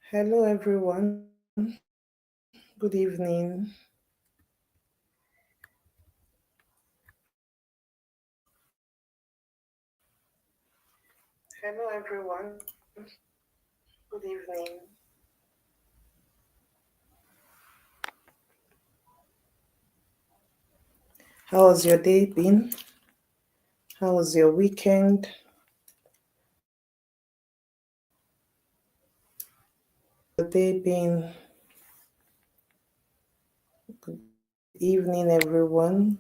Hello, everyone. Good evening. Hello, everyone. Good evening. How has your day been? How was your weekend? Your day been? Good evening, everyone.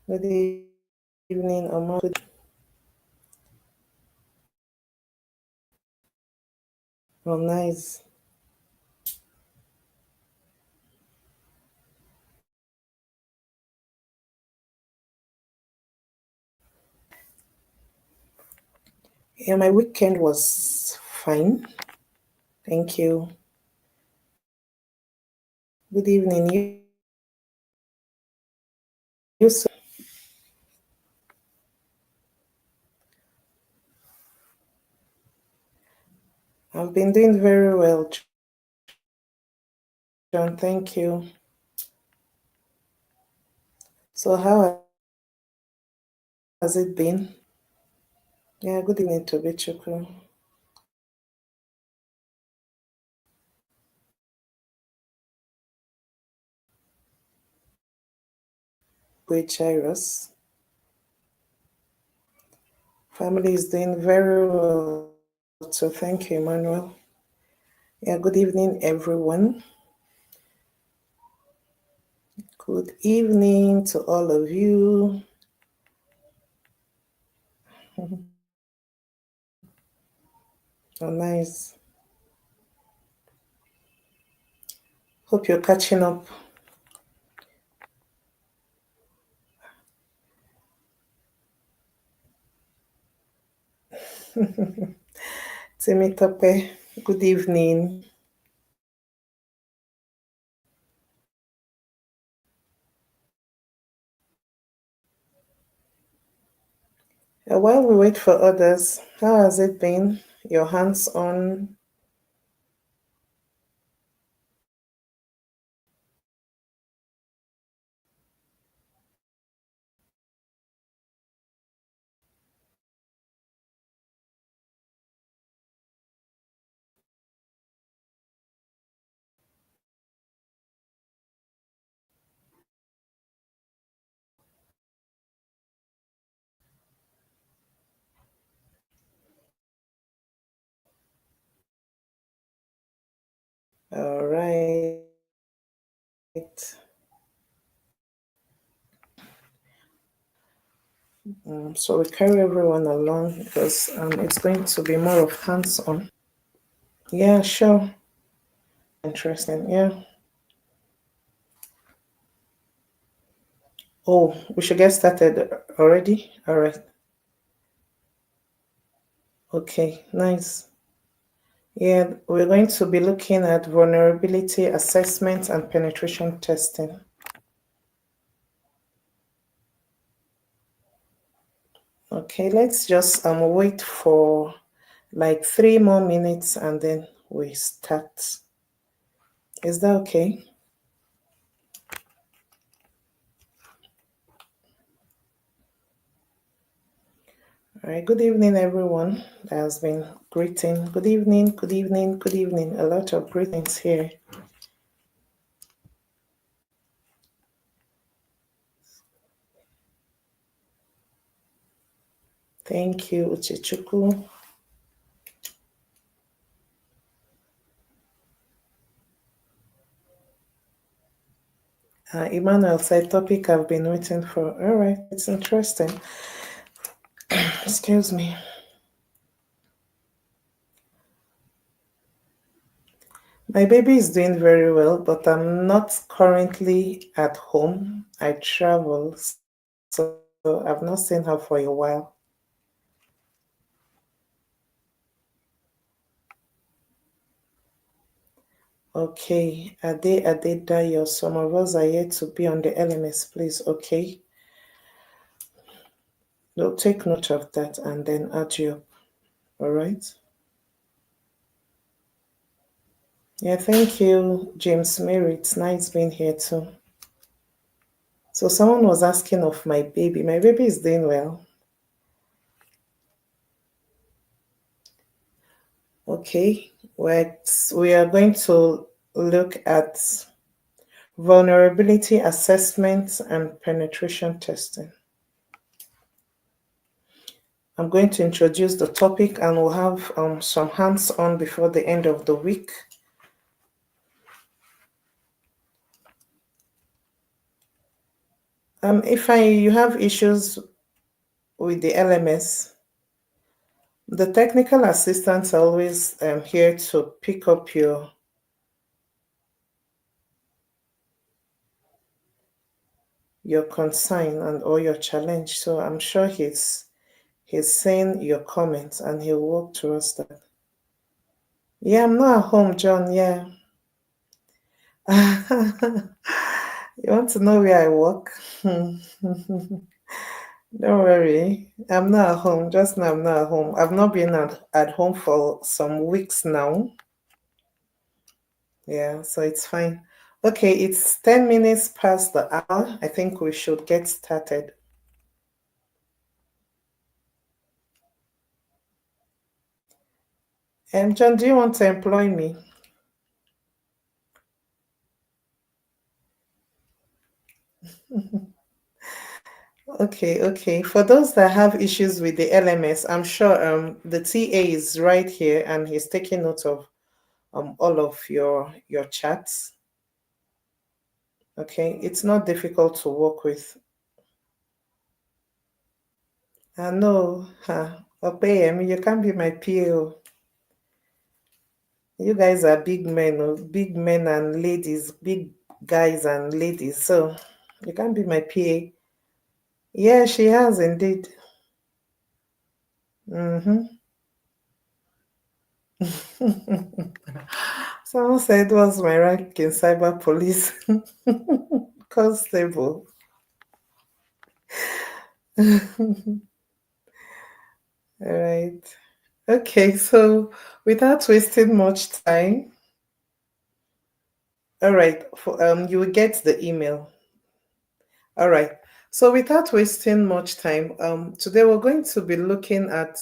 Good evening, Omar. Oh, nice. Yeah, my weekend was fine. Thank you. Good evening, you. I've been doing very well, John. Thank you. So, how has it been? Yeah, good evening to Bichuku. Great Chairos. Family is doing very well. So thank you, Emmanuel. Yeah, good evening, everyone. Good evening to all of you. Oh, nice. Hope you're catching up. Temitope, good evening. While we wait for others, how has it been? Your hands on? All right. So we carry everyone along because it's going to be more of hands on. Yeah, sure. Interesting. Yeah. Oh, we should get started already. All right. Okay, nice. Yeah, we're going to be looking at vulnerability assessment and penetration testing. Okay, let's just wait for like 3 more minutes and then we start. Is that okay? All right, good evening, everyone. That has been greeting. Good evening, good evening, good evening. A lot of greetings here. Thank you, Uchichuku. Emmanuel said topic I've been waiting for. All right, it's interesting. Excuse me. My baby is doing very well, but I'm not currently at home. I travel, so I've not seen her for a while. Okay, Ade Dayo. Some of us are yet to be on the LMS, please. Okay, we'll take note of that and then add you up. All right. Yeah, thank you, James Mary. It's nice being here too. So someone was asking of my baby. My baby is doing well. Okay, we are going to look at vulnerability assessment and penetration testing. I'm going to introduce the topic and we'll have some hands-on before the end of the week. If you have issues with the LMS, the technical assistants are always here to pick up your concern and or your challenge. So I'm sure he's seeing your comments and he'll work towards that. Yeah, I'm not at home, John. Yeah. You want to know where I work? Don't worry. I'm not at home. Just now, I'm not at home. I've not been at home for some weeks now. Yeah, so it's fine. Okay, it's 10 minutes past the hour. I think we should get started. John, do you want to employ me? Okay. For those that have issues with the LMS, I'm sure the TA is right here and he's taking note of all of your chats. Okay, it's not difficult to work with. I know, Opeyemi, you can't be my PO. You guys are big men and ladies, big guys and ladies, so you can't be my PA. Yeah, she has indeed. Mm-hmm. Someone said it was my rank in cyber police constable. All right. Okay, so without wasting much time, all right, you will get the email. All right. So without wasting much time, today we're going to be looking at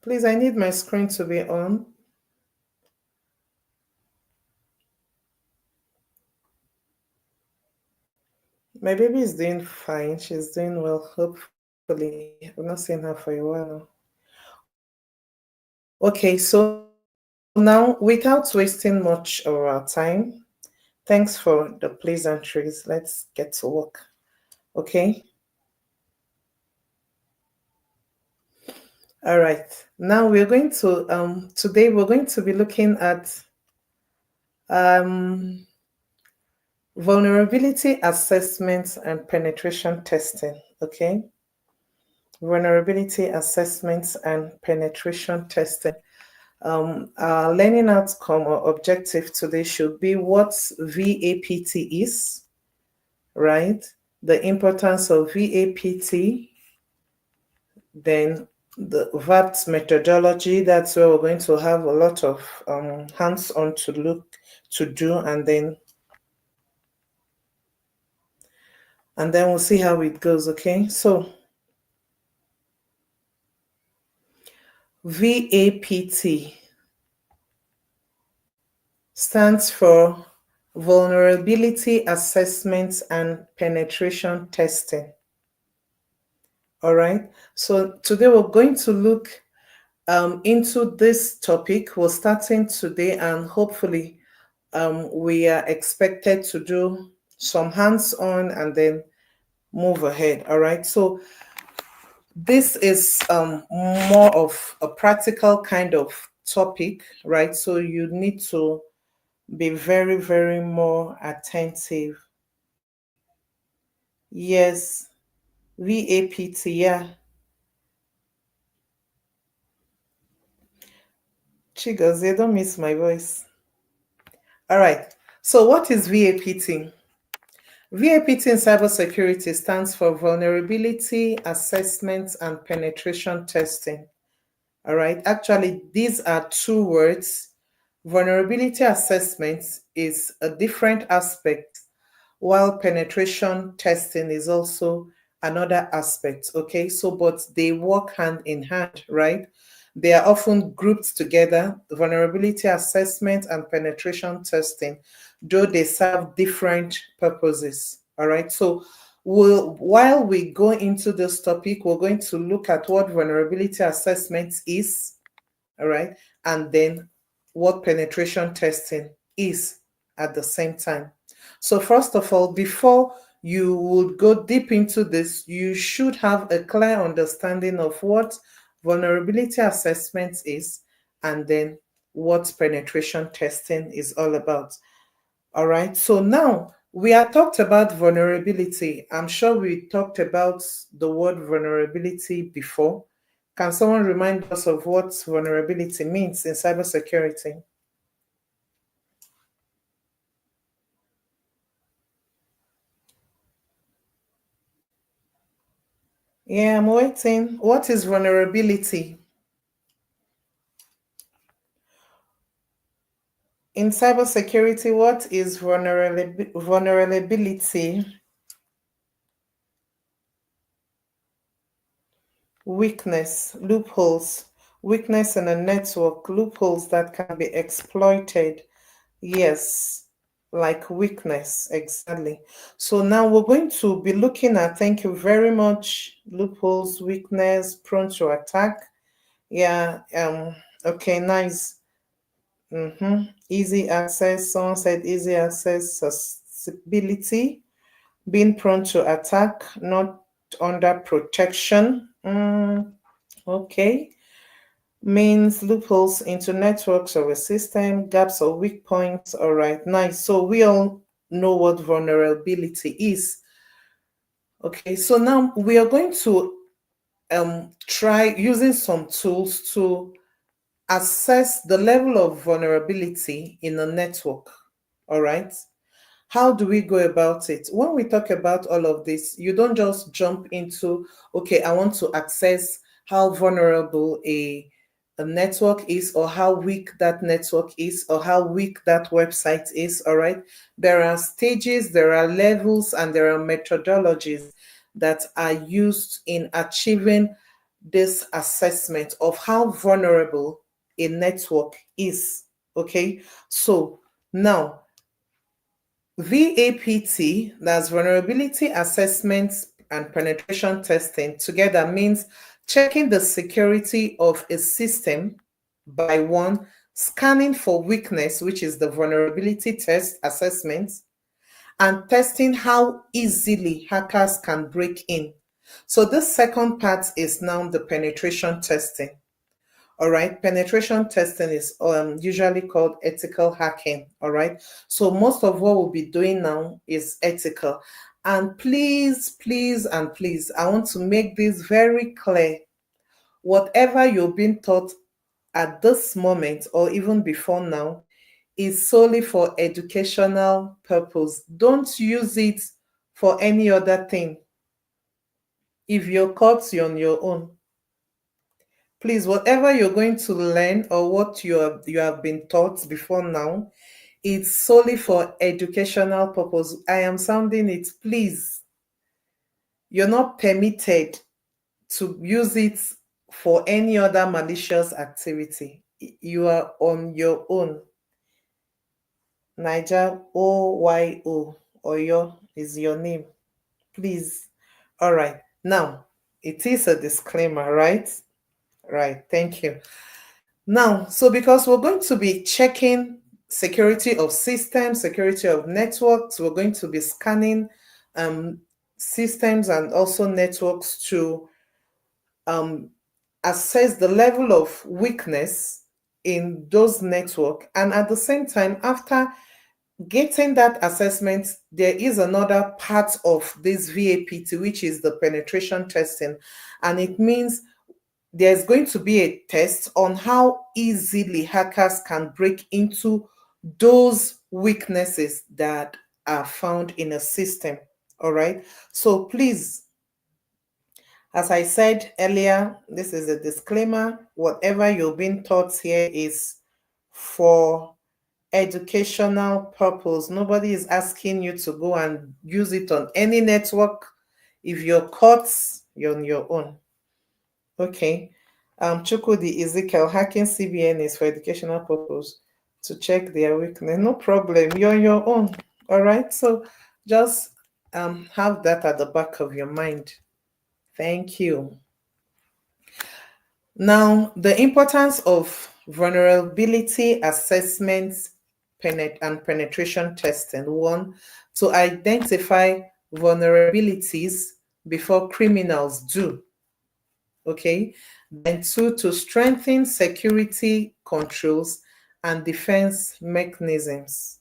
please, I need my screen to be on. My baby is doing fine. She's doing well, hopefully. I've not seen her for a while. Okay, so now without wasting much of our time, thanks for the pleasantries. Let's get to work. Okay. All right. Now we're going to today we're going to be looking at um vulnerability assessments and penetration testing. Okay. Vulnerability assessments and penetration testing. Our learning outcome or objective today should be what VAPT is, right? The importance of VAPT, then the VAPT methodology. That's where we're going to have a lot of hands-on to do, and then we'll see how it goes. Okay, so VAPT stands for Vulnerability Assessment and Penetration Testing. All right. So today we're going to look into this topic. We're starting today, and hopefully, we are expected to do some hands-on and then move ahead. All right. So this is more of a practical kind of topic, right? So you need to be very, very more attentive. Yes, VAPT, yeah. Chigozie, don't miss my voice. All right. So what is VAPT? VAPT in cybersecurity stands for Vulnerability Assessment and Penetration Testing. All right. Actually, these are two words. Vulnerability assessment is a different aspect, while penetration testing is also another aspect. Okay. So, but they work hand in hand, right? They are often grouped together, vulnerability assessment and penetration testing, though they serve different purposes. All right. So, while we go into this topic, we're going to look at what vulnerability assessment is, all right, and then what penetration testing is at the same time. So, first of all, before you would go deep into this, you should have a clear understanding of what vulnerability assessment is and then what penetration testing is all about. All right. So now we have talked about vulnerability. I'm sure we talked about the word vulnerability before. Can someone remind us of what vulnerability means in cybersecurity? Yeah, I'm waiting. What is vulnerability? In cybersecurity, what is vulnerability? Weakness, loopholes, weakness in a network, loopholes that can be exploited. Yes, like weakness, exactly. So now we're going to be looking at, thank you very much, loopholes, weakness, prone to attack. Yeah, okay, nice. Easy access, someone said easy access, susceptibility, being prone to attack, not under protection. Okay. Means loopholes into networks of a system, gaps or weak points. All right, nice. So we all know what vulnerability is. Okay, so now we are going to try using some tools to assess the level of vulnerability in a network. All right. How do we go about it? When we talk about all of this, you don't just jump into, okay, I want to access how vulnerable a network is, or how weak that network is, or how weak that website is. All right. There are stages, there are levels, and there are methodologies that are used in achieving this assessment of how vulnerable a network is. Okay. So now, VAPT, that's Vulnerability Assessment and Penetration Testing, together means checking the security of a system by one, scanning for weakness, which is the vulnerability test assessment, and testing how easily hackers can break in. So this second part is now the penetration testing. All right, penetration testing is usually called ethical hacking. All right, so most of what we'll be doing now is ethical. And please, please, and please, I want to make this very clear. Whatever you're being taught at this moment or even before now is solely for educational purpose. Don't use it for any other thing. If you're caught, you're on your own. Please, whatever you're going to learn or what you have been taught before now, it's solely for educational purpose. I am sounding it. Please, you're not permitted to use it for any other malicious activity. You are on your own. Niger OYO Oyo is your name. Please. All right. Now, it is a disclaimer, right? Right. Thank you. Now, so because we're going to be checking security of systems, security of networks, we're going to be scanning systems and also networks to um, assess the level of weakness in those networks. And at the same time, after getting that assessment, there is another part of this VAPT, which is the penetration testing. And it means there's going to be a test on how easily hackers can break into those weaknesses that are found in a system. All right. So please, as I said earlier, this is a disclaimer. Whatever you're being taught here is for educational purpose. Nobody is asking you to go and use it on any network. If you're caught, you're on your own. Okay. Chukwudi Ezekiel, hacking CBN is for educational purpose to check their weakness. No problem. You're on your own. All right. So just have that at the back of your mind. Thank you. Now, the importance of vulnerability assessments and penetration testing. One, to identify vulnerabilities before criminals do. Okay. Then two, to strengthen security controls and defense mechanisms.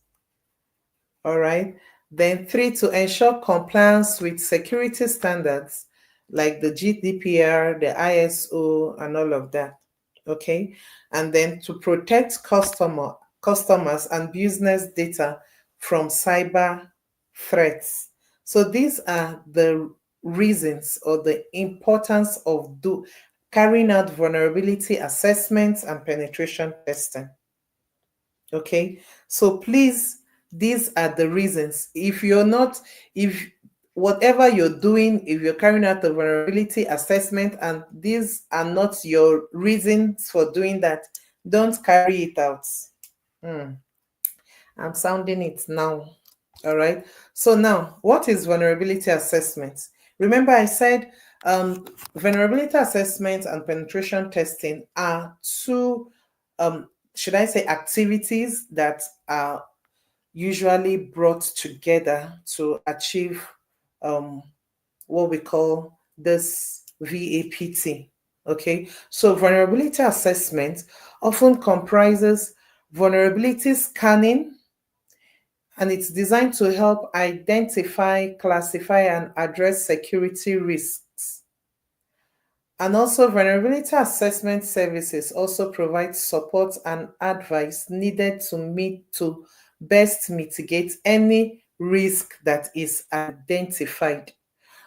All right. Then three, to ensure compliance with security standards like the GDPR, the ISO, and all of that. Okay. And then to protect customers and business data from cyber threats. So these are the reasons or the importance of carrying out vulnerability assessments and penetration testing. Okay, so please, these are the reasons. If whatever you're doing, if you're carrying out a vulnerability assessment and these are not your reasons for doing that, don't carry it out. I'm sounding it now. All right. So now, what is vulnerability assessment? Remember, I said vulnerability assessment and penetration testing are two, should I say, activities that are usually brought together to achieve what we call this VAPT. Okay. So vulnerability assessment often comprises vulnerability scanning, and it's designed to help identify, classify, and address security risks. And also, vulnerability assessment services also provide support and advice needed to best mitigate any risk that is identified.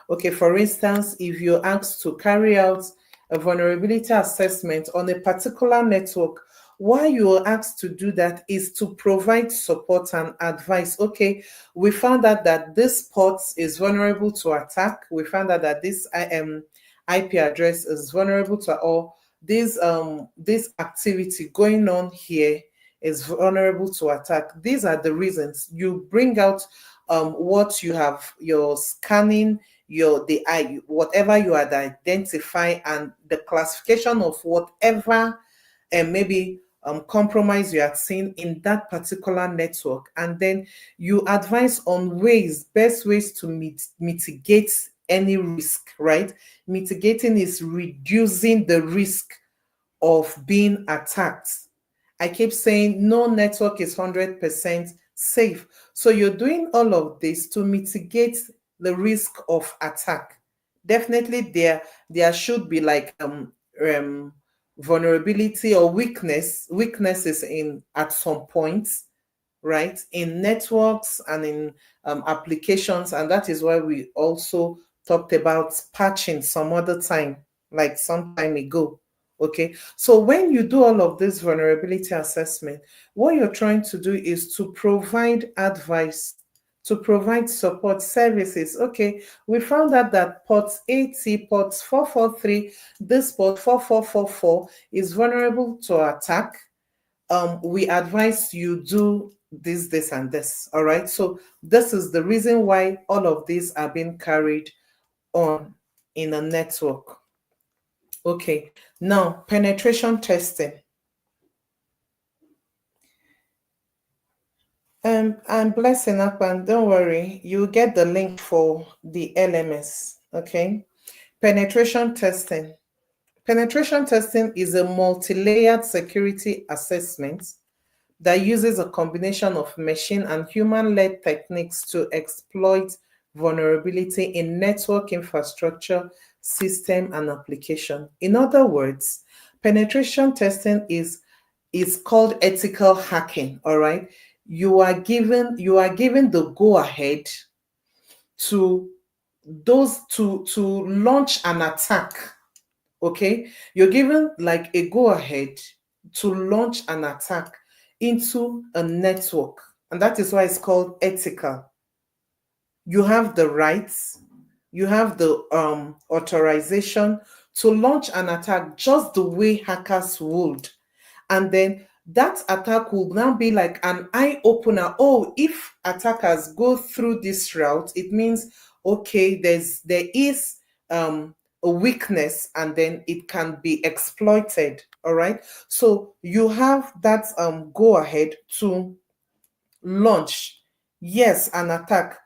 Okay, for instance, if you're asked to carry out a vulnerability assessment on a particular network, why you are asked to do that is to provide support and advice. Okay, we found out that this port is vulnerable to attack. We found out that this IP address is vulnerable to, or this activity going on here is vulnerable to attack. These are the reasons. You bring out what you have, your scanning, whatever you had identified, and the classification of whatever and maybe compromise you had seen in that particular network, and then you advise on best ways to mitigate any risk. Right, mitigating is reducing the risk of being attacked. I keep saying no network is 100% safe. So you're doing all of this to mitigate the risk of attack. Definitely there should be like vulnerability or weaknesses in at some points, right, in networks and in applications. And that is why we also talked about patching some other time, like some time ago. Okay, so when you do all of this vulnerability assessment, what you're trying to do is to provide advice, to provide support services. Okay, we found out that ports 80, ports 443, this port 4444 is vulnerable to attack. We advise you do this, and this. All right. So this is the reason why all of these are being carried on in a network. Okay. Now, penetration testing. I'm blessing up, and don't worry, you get the link for the LMS. Okay. Penetration testing. Penetration testing is a multi-layered security assessment that uses a combination of machine and human-led techniques to exploit vulnerability in network infrastructure, system, and application. In other words, penetration testing is called ethical hacking. All right. You are given the go ahead to to launch an attack. Okay, you're given like a go ahead to launch an attack into a network, and that is why it's called ethical. You have the rights, you have the authorization to launch an attack just the way hackers would. And then that attack will now be like an eye opener. Oh, if attackers go through this route, it means okay, there is a weakness, and then it can be exploited. All right. So you have that go ahead to launch, yes, an attack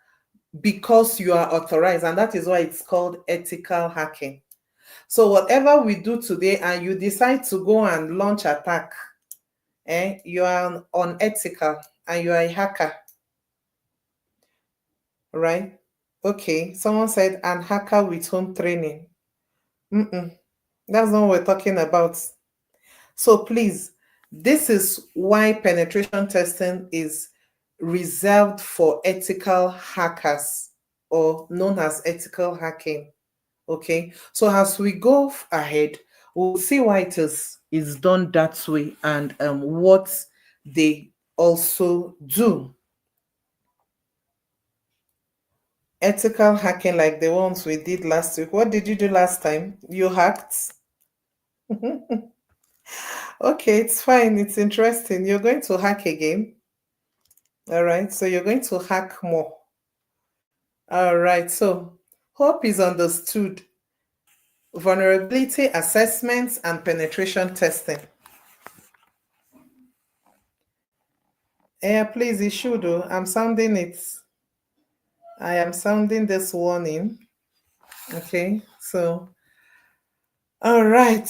because you are authorized, and that is why it's called ethical hacking. So whatever we do today and you decide to go and launch attack, you are unethical and you are a hacker, right? Okay, someone said, and hacker with home training. Mm-mm, that's not what we're talking about. So please, this is why penetration testing is reserved for ethical hackers, or known as ethical hacking. Okay, so as we go ahead, we'll see why it is done that way, and what they also do. Ethical hacking, like the ones we did last week. What did you do last time? You hacked? Okay, it's fine. It's interesting. You're going to hack again. All right, so you're going to hack more. All right, so hope is understood. Vulnerability assessments and penetration testing. Yeah, please, you should do. I'm sounding it. I am sounding this warning. Okay, so, all right.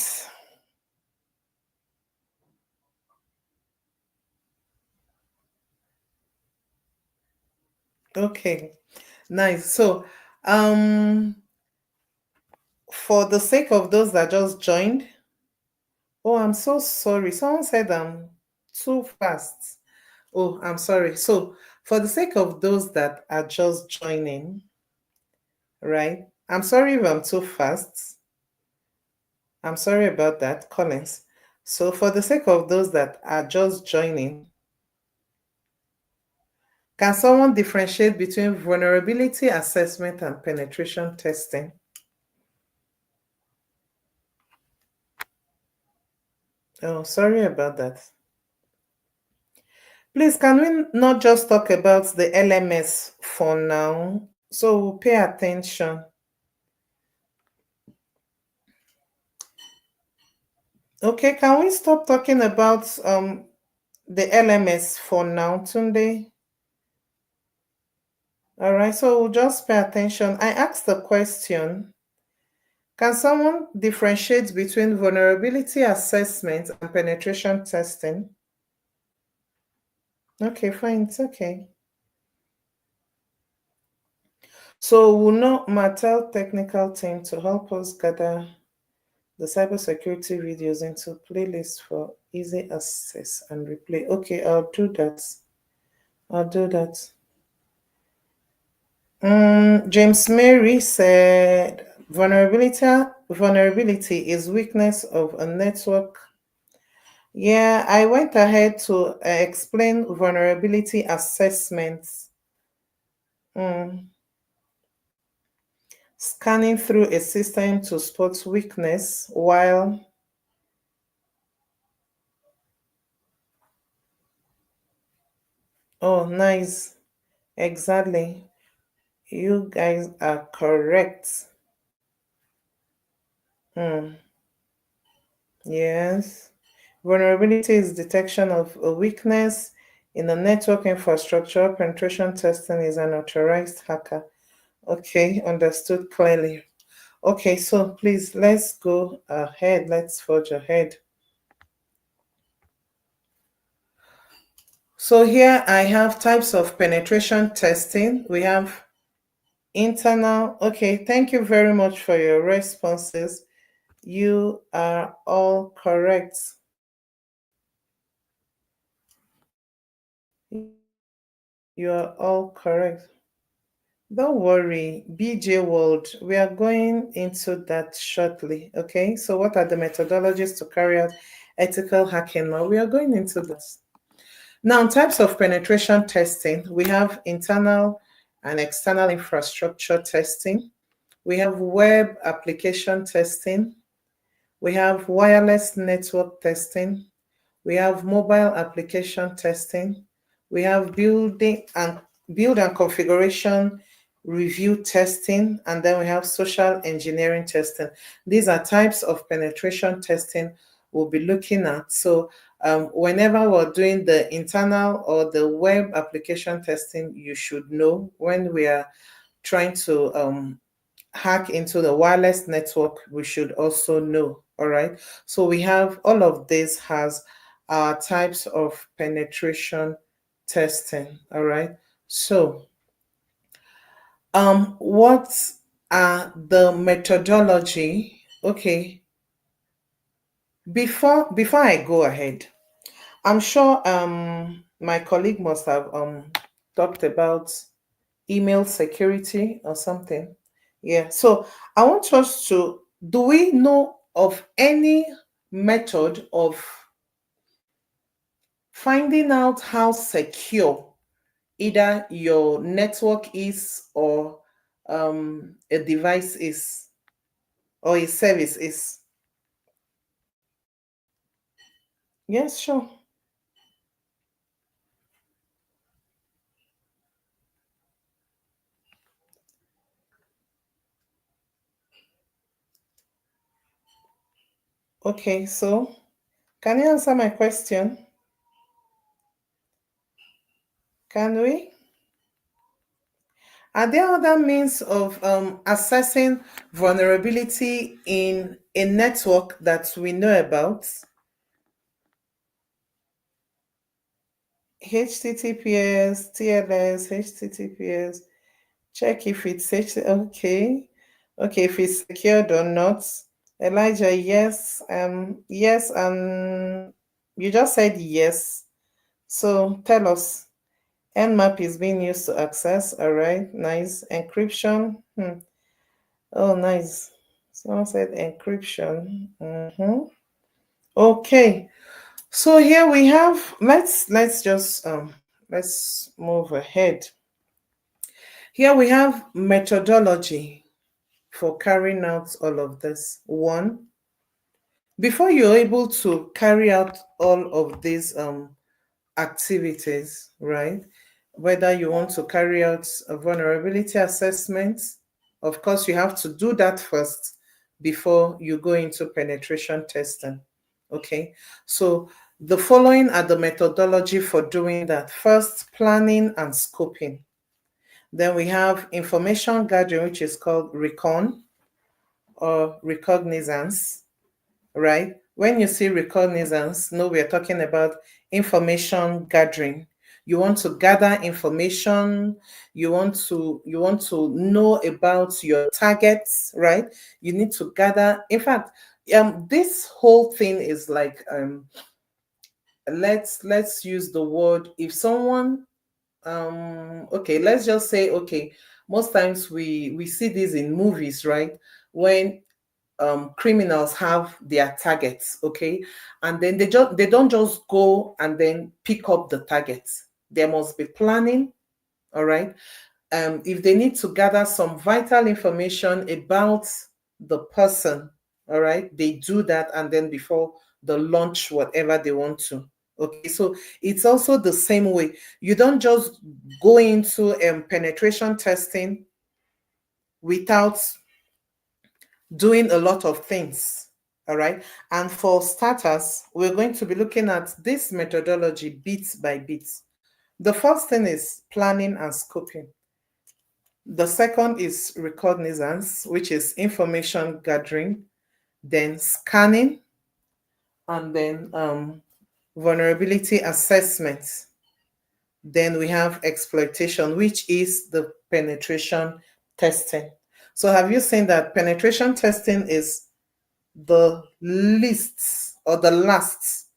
Okay, nice. So, for the sake of those that just joined, oh, I'm so sorry. Someone said I'm too fast. Oh, I'm sorry. So, for the sake of those that are just joining, right? I'm sorry if I'm too fast. I'm sorry about that, Collins. So, for the sake of those that are just joining, can someone differentiate between vulnerability assessment and penetration testing? Oh, sorry about that. Please, can we not just talk about the LMS for now? So pay attention. Okay, can we stop talking about the LMS for now, Tunde? All right, so we'll just pay attention. I asked the question, can someone differentiate between vulnerability assessment and penetration testing? Okay, fine, it's okay. So we'll know Mattel technical team to help us gather the cybersecurity videos into playlists for easy access and replay. Okay, I'll do that. I'll do that. James Mary said vulnerability is weakness of a network. Yeah, I went ahead to explain vulnerability assessments. Mm, Scanning through a system to spot weakness while oh nice. Exactly. You guys are correct. Hmm. Yes. Vulnerability is detection of a weakness in the network infrastructure. Penetration testing is an authorized hacker. Okay, understood clearly. Okay, so please let's go ahead. Let's forge ahead. So here I have types of penetration testing. We have Internal. Okay, thank you very much for your responses. You are all correct. You are all correct. Don't worry, BJ World, we are going into that shortly. Okay, so what are the methodologies to carry out ethical hacking? Now, we are going into this. Now, types of penetration testing, we have internal and external infrastructure testing. We have web application testing. We have wireless network testing. We have mobile application testing. We have build and configuration review testing, and then we have social engineering testing. These are types of penetration testing we'll be looking at. So whenever we're doing the internal or the web application testing, you should know when we are trying to hack into the wireless network, we should also know. All right. So we have all of this has types of penetration testing. All right. So what are the methodology? Okay. Before I go ahead, I'm sure my colleague must have talked about email security or something. Yeah. So I want us to, do we know of any method of finding out how secure either your network is or a device is or a service is? Yes, sure. Okay, so can you answer my question? Can we? Are there other means of assessing vulnerability in a network that we know about? HTTPS, TLS, HTTPS. Check if it's okay. Okay, if it's secured or not. Elijah, yes. Yes, and you just said yes. So tell us. Nmap is being used to access. All right, nice. Encryption. Oh, nice. Someone said encryption. Okay. So here we have, let's move ahead. Here we have methodology for carrying out all of this. One, before you're able to carry out all of these activities, right? Whether you want to carry out a vulnerability assessment, of course, you have to do that first before you go into penetration testing. Okay, so the following are the methodology for doing that. First, planning and scoping. Then we have information gathering, which is called Recon or Recognizance, right? When you see Recognizance, no, we're talking about information gathering. You want to gather information, you want to know about your targets, right? You need to gather. In fact, this whole thing is like let's use the word, if someone okay, let's just say, okay, most times we see this in movies, right? When criminals have their targets, okay, and then they don't just go and then pick up the targets. There must be planning. All right. If they need to gather some vital information about the person, all right, they do that, and then before they launch whatever they want to. Okay, so it's also the same way. You don't just go into penetration testing without doing a lot of things. All right. And for starters, we're going to be looking at this methodology bit by bit. The first thing is planning and scoping. The second is recognizance, which is information gathering, then scanning, and then vulnerability assessment. Then we have exploitation, which is the penetration testing. So have you seen that penetration testing is the least or the last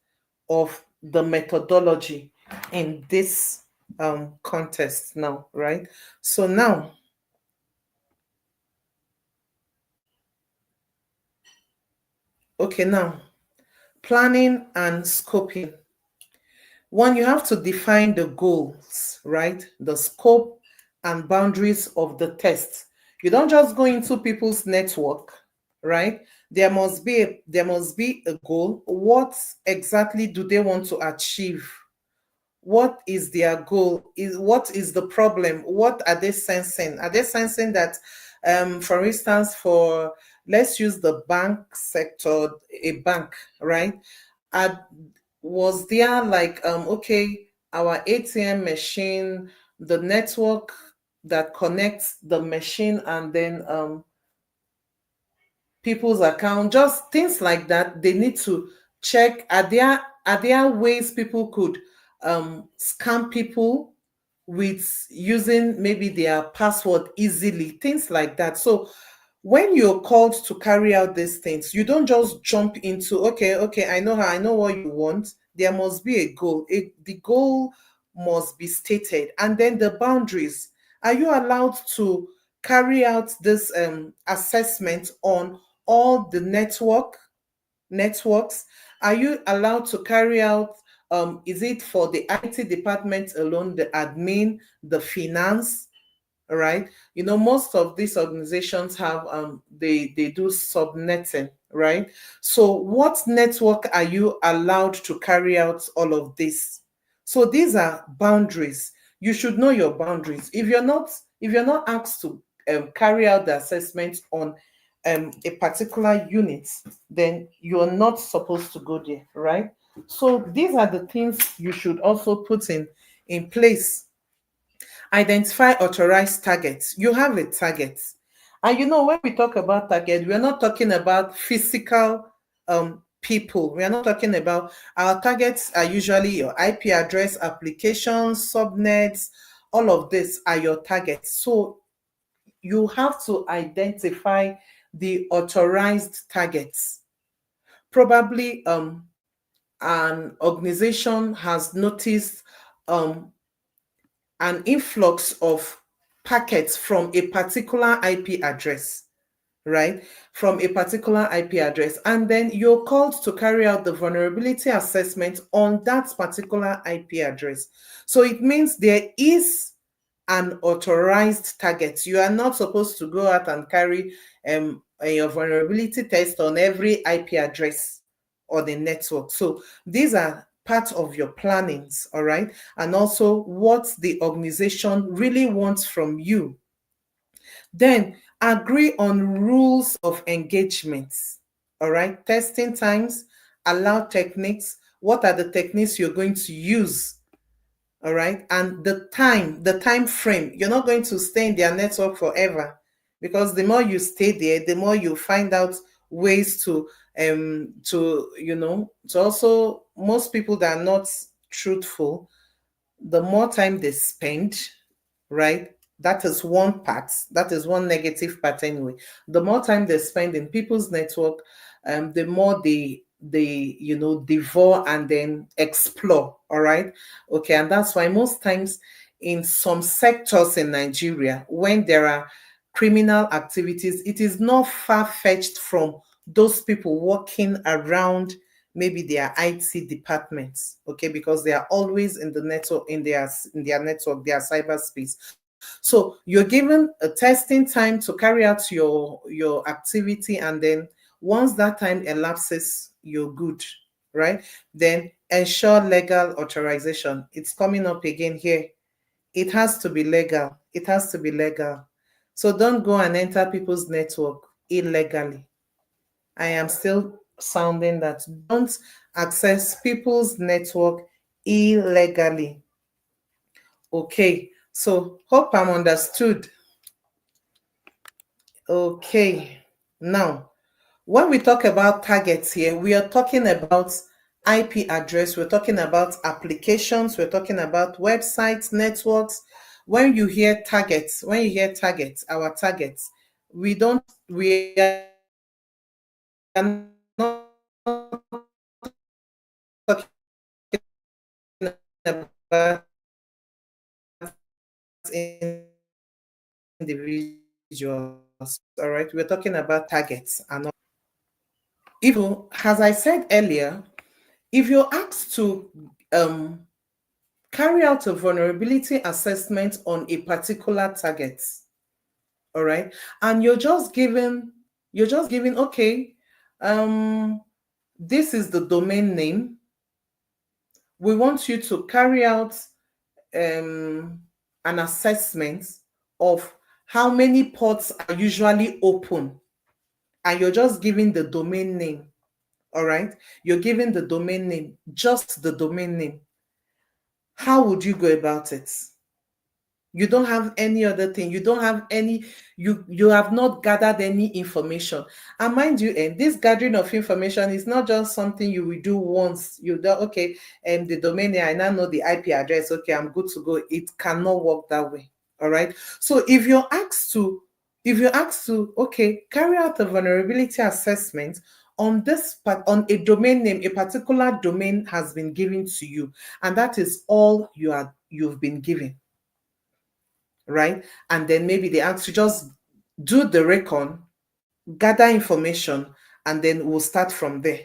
of the methodology in this contest now, right? So now, okay, now planning and scoping. One, you have to define the goals, right? The scope and boundaries of the test. You don't just go into people's network, right? There must be a goal. What exactly do they want to achieve? What is their goal? What is the problem? What are they sensing? Are they sensing that, for instance, for let's use the bank sector, a bank, right? Are, was there like, okay, our ATM machine, the network that connects the machine, and then people's account, just things like that. They need to check, are there ways people could scam people with using maybe their password easily, things like that. So when you're called to carry out these things, you don't just jump into, okay, I know what you want. There must be a goal. The goal must be stated, and then the boundaries. Are you allowed to carry out this assessment on all the networks? Are you allowed to carry out, is it for the IT department alone, the admin, the finance, right? Most of these organizations have, they do subnetting, right? So what network are you allowed to carry out all of this? So these are boundaries. You should know your boundaries. If you're not asked to carry out the assessment on a particular unit, then you're not supposed to go there, right? So these are the things you should also put in place. Identify authorized targets. You have a target. And when we talk about target, we're not talking about physical people. We are not talking about, our targets are usually your IP address, applications, subnets, all of this are your targets. So you have to identify the authorized targets. Probably an organization has noticed um, an influx of packets from a particular IP address, right? From a particular IP address. And then you're called to carry out the vulnerability assessment on that particular IP address. So it means there is an authorized target. You are not supposed to go out and carry your vulnerability test on every IP address or the network. So these are part of your plannings, all right? And also what the organization really wants from you. Then agree on rules of engagement, all right? Testing times, allow techniques. What are the techniques you're going to use? All right. And the time frame, you're not going to stay in their network forever, because the more you stay there, the more you find out ways to also, most people that are not truthful, the more time they spend, right? That is one part. That is one negative part anyway. The more time they spend in people's network, the more they devour and then explore. All right. Okay. And that's why most times in some sectors in Nigeria, when there are criminal activities, it is not far-fetched from those people working around maybe their IT departments, okay, because they are always in the network, in their network, their cyberspace. So you're given a testing time to carry out your activity, and then once that time elapses, you're good, right? Then ensure legal authorization. It's coming up again here. It has to be legal. It has to be legal. So don't go and enter people's network illegally. I am still sounding that. Don't access people's network illegally. Okay, so hope I'm understood. Okay, now when we talk about targets here, we are talking about IP address, we're talking about applications, we're talking about websites, networks, when you hear targets, our targets, we are not talking about individuals, all right? We're talking about targets. And if you, as I said earlier, if you're asked to carry out a vulnerability assessment on a particular target, all right, and you're just giving, okay, this is the domain name. We want you to carry out an assessment of how many ports are usually open, and you're just giving the domain name. All right, you're giving the domain name, just the domain name. How would you go about it? You don't have any other thing. You don't have any, you have not gathered any information. And mind you, and this gathering of information is not just something you will do once. You do, okay, and the domain name, I now know the IP address, okay, I'm good to go. It cannot work that way. All right. So if you're asked to, okay, carry out a vulnerability assessment on this part, on a domain name, a particular domain has been given to you, and that is all you've been given, right? And then maybe they ask you just do the recon, gather information, and then we'll start from there.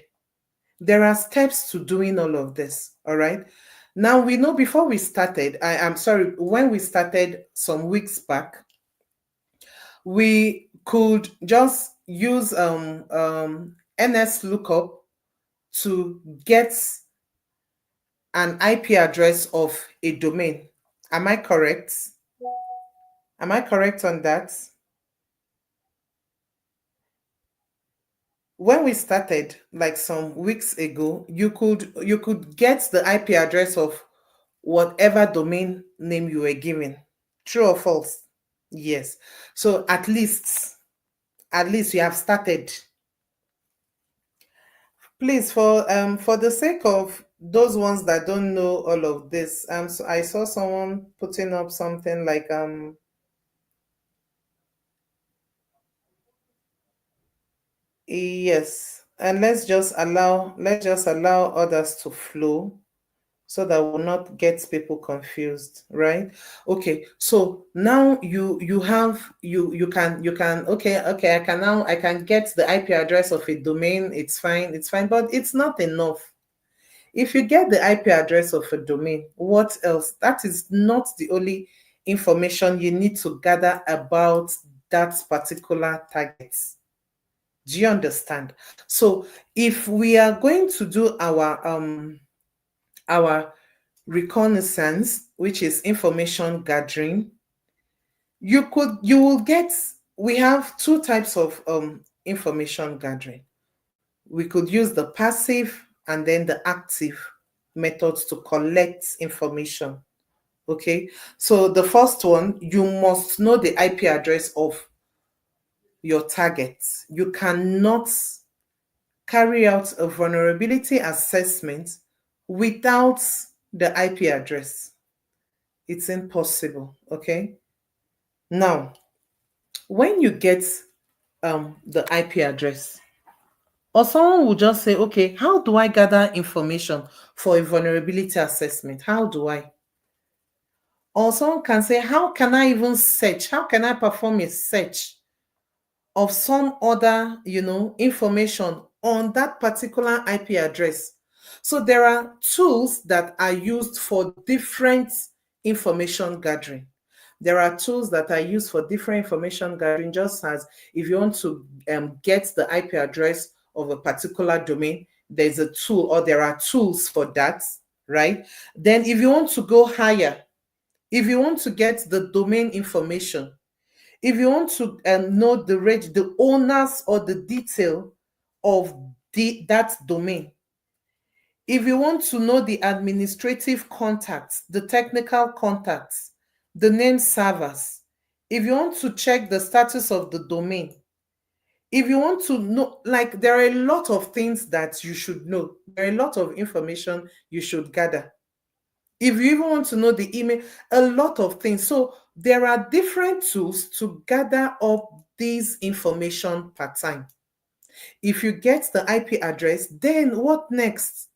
There are steps to doing all of this, all right? Now we know before we started, I'm sorry, when we started some weeks back, we could just use NS lookup to get an IP address of a domain. Am I correct? Am I correct on that? When we started, like some weeks ago, you could get the IP address of whatever domain name you were given. True or false? Yes. So at least you have started. Please, for the sake of those ones that don't know all of this, so I saw someone putting up something like yes, and let's just allow others to flow so that we'll not get people confused, right? Okay, so now you can, okay, I can get the IP address of a domain. It's fine, but it's not enough. If you get the IP address of a domain, what else? That is not the only information you need to gather about that particular target. Do you understand? So if we are going to do our reconnaissance, which is information gathering, you will get, we have two types of information gathering. We could use the passive and then the active methods to collect information. Okay, so the first one, you must know the IP address of your target. You cannot carry out a vulnerability assessment without the IP address. It's impossible. Okay, now when you get the IP address, or someone will just say, okay, how do I gather information for a vulnerability assessment? How do I? Or someone can say, how can I even search? How can I perform a search of some other, information on that particular IP address? So there are tools that are used for different information gathering. There are tools that are used for different information gathering, just as if you want to get the IP address of a particular domain, there's a tool, or there are tools for that, right? Then if you want to go higher, if you want to get the domain information, if you want to know the owners or the detail of that domain, if you want to know the administrative contacts, the technical contacts, the name servers, if you want to check the status of the domain, if you want to know, like, there are a lot of things that you should know. There are a lot of information you should gather. If you even want to know the email, a lot of things. So there are different tools to gather up this information per time. If you get the IP address, then what next?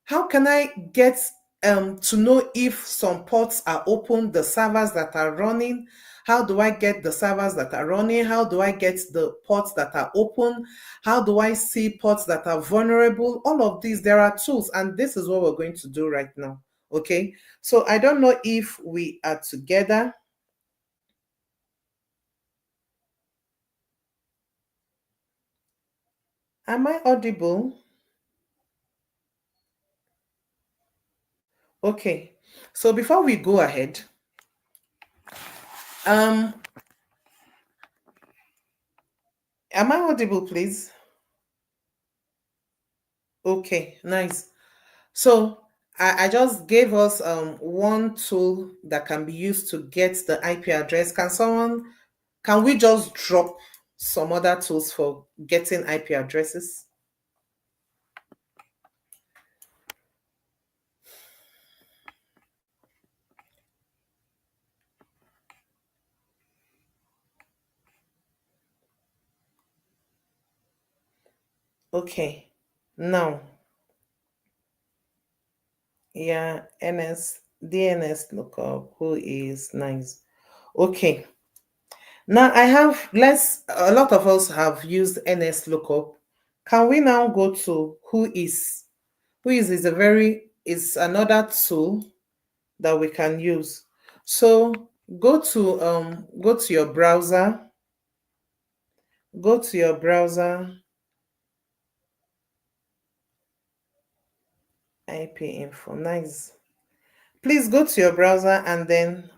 How can I get to know if some ports are open, the servers that are running? How do I get the servers that are running? How do I get the ports that are open? How do I see ports that are vulnerable? All of these, there are tools, and this is what we're going to do right now. Okay, so I don't know if we are together. Am I audible? Okay, so before we go ahead, um, am I audible, please? Okay, nice. So I just gave us one tool that can be used to get the IP address. Can we just drop some other tools for getting IP addresses? Okay, now, yeah, DNS lookup, who is nice. Okay, now I have, a lot of us have used NS lookup. Can we now go to who is? Who is is another tool that we can use. So go to your browser, go to your browser, IP info. Nice. Please go to your browser and then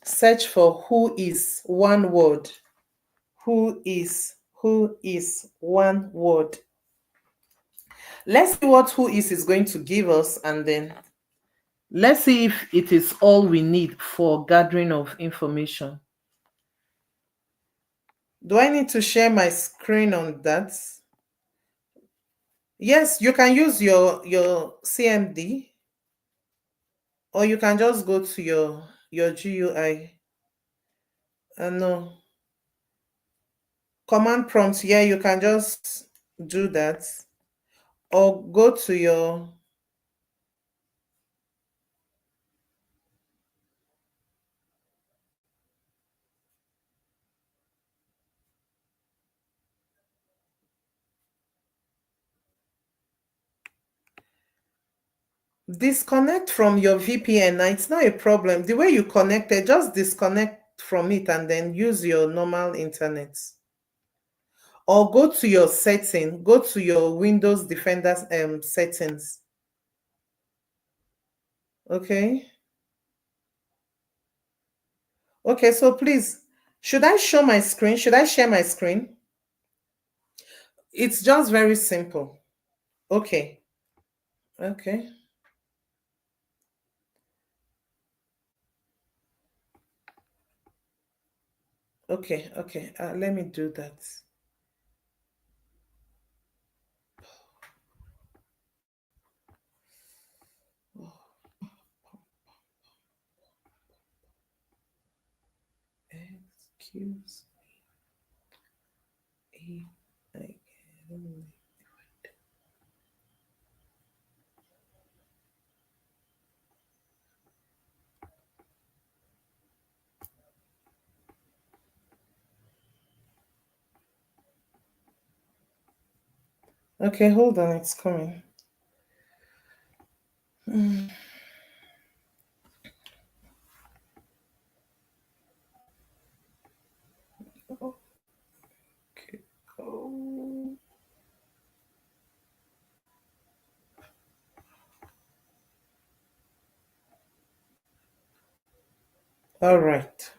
search for who is, one word. Who is one word. Let's see what who is going to give us, and then let's see if it is all we need for gathering of information. Do I need to share my screen on that? Yes, you can use your CMD, or you can just go to your GUI. No, command prompt. Yeah, you can just do that, or go to your. Disconnect from your VPN. Now, it's not a problem. The way you connected, just disconnect from it and then use your normal internet. Or go to your setting, go to your Windows Defender settings. Okay. Okay, so please, should I show my screen? Should I share my screen? It's just very simple. Okay. Okay. Okay. Okay. Let me do that. Excuse me. Okay, hold on. It's coming. Okay. Oh. All right.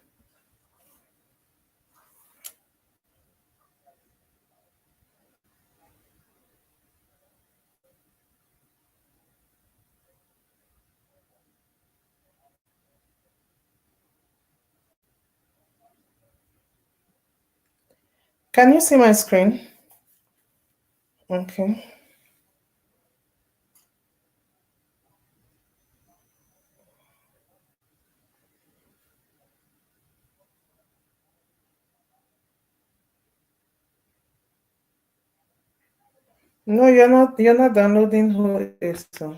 Can you see my screen? Okay. No, you're not downloading who is so.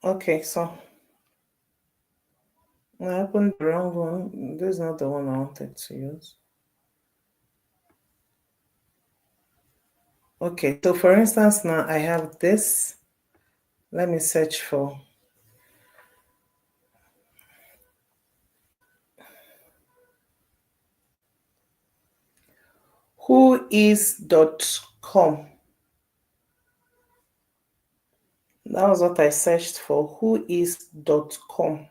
Okay, so I opened the wrong one. This is not the one I wanted to use. Okay, so for instance, now I have this. Let me search for whois.com. That was what I searched for, whois.com.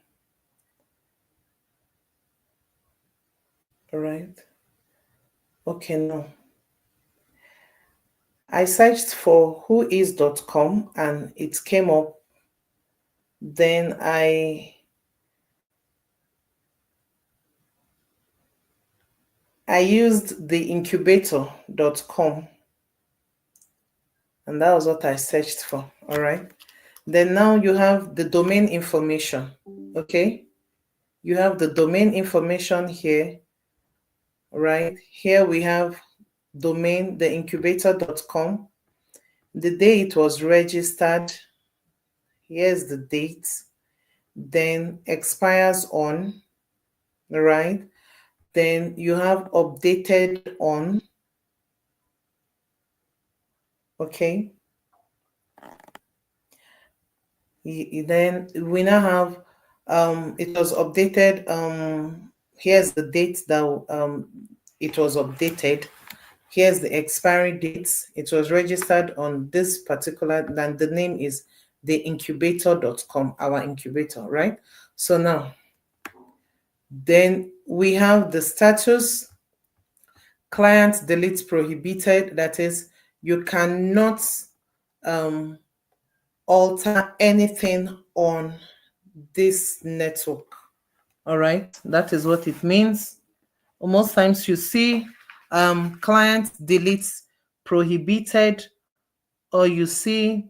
All right. Okay, no. I searched for whois.com and it came up. Then I used the incubator.com and that was what I searched for. All right. Then now you have the domain information. Okay. You have the domain information here. Right. Here we have domain, the incubator.com, the day it was registered. Here's the date. Then expires on. Right. Then you have updated on. Okay. Then we now have it was updated. Here's the date that it was updated. Here's the expiry dates. It was registered on this particular, and the name is the incubator.com, our incubator, right? So now, then we have the status, client delete prohibited. That is, you cannot alter anything on this network. All right, that is what it means. Most times you see client delete prohibited, or you see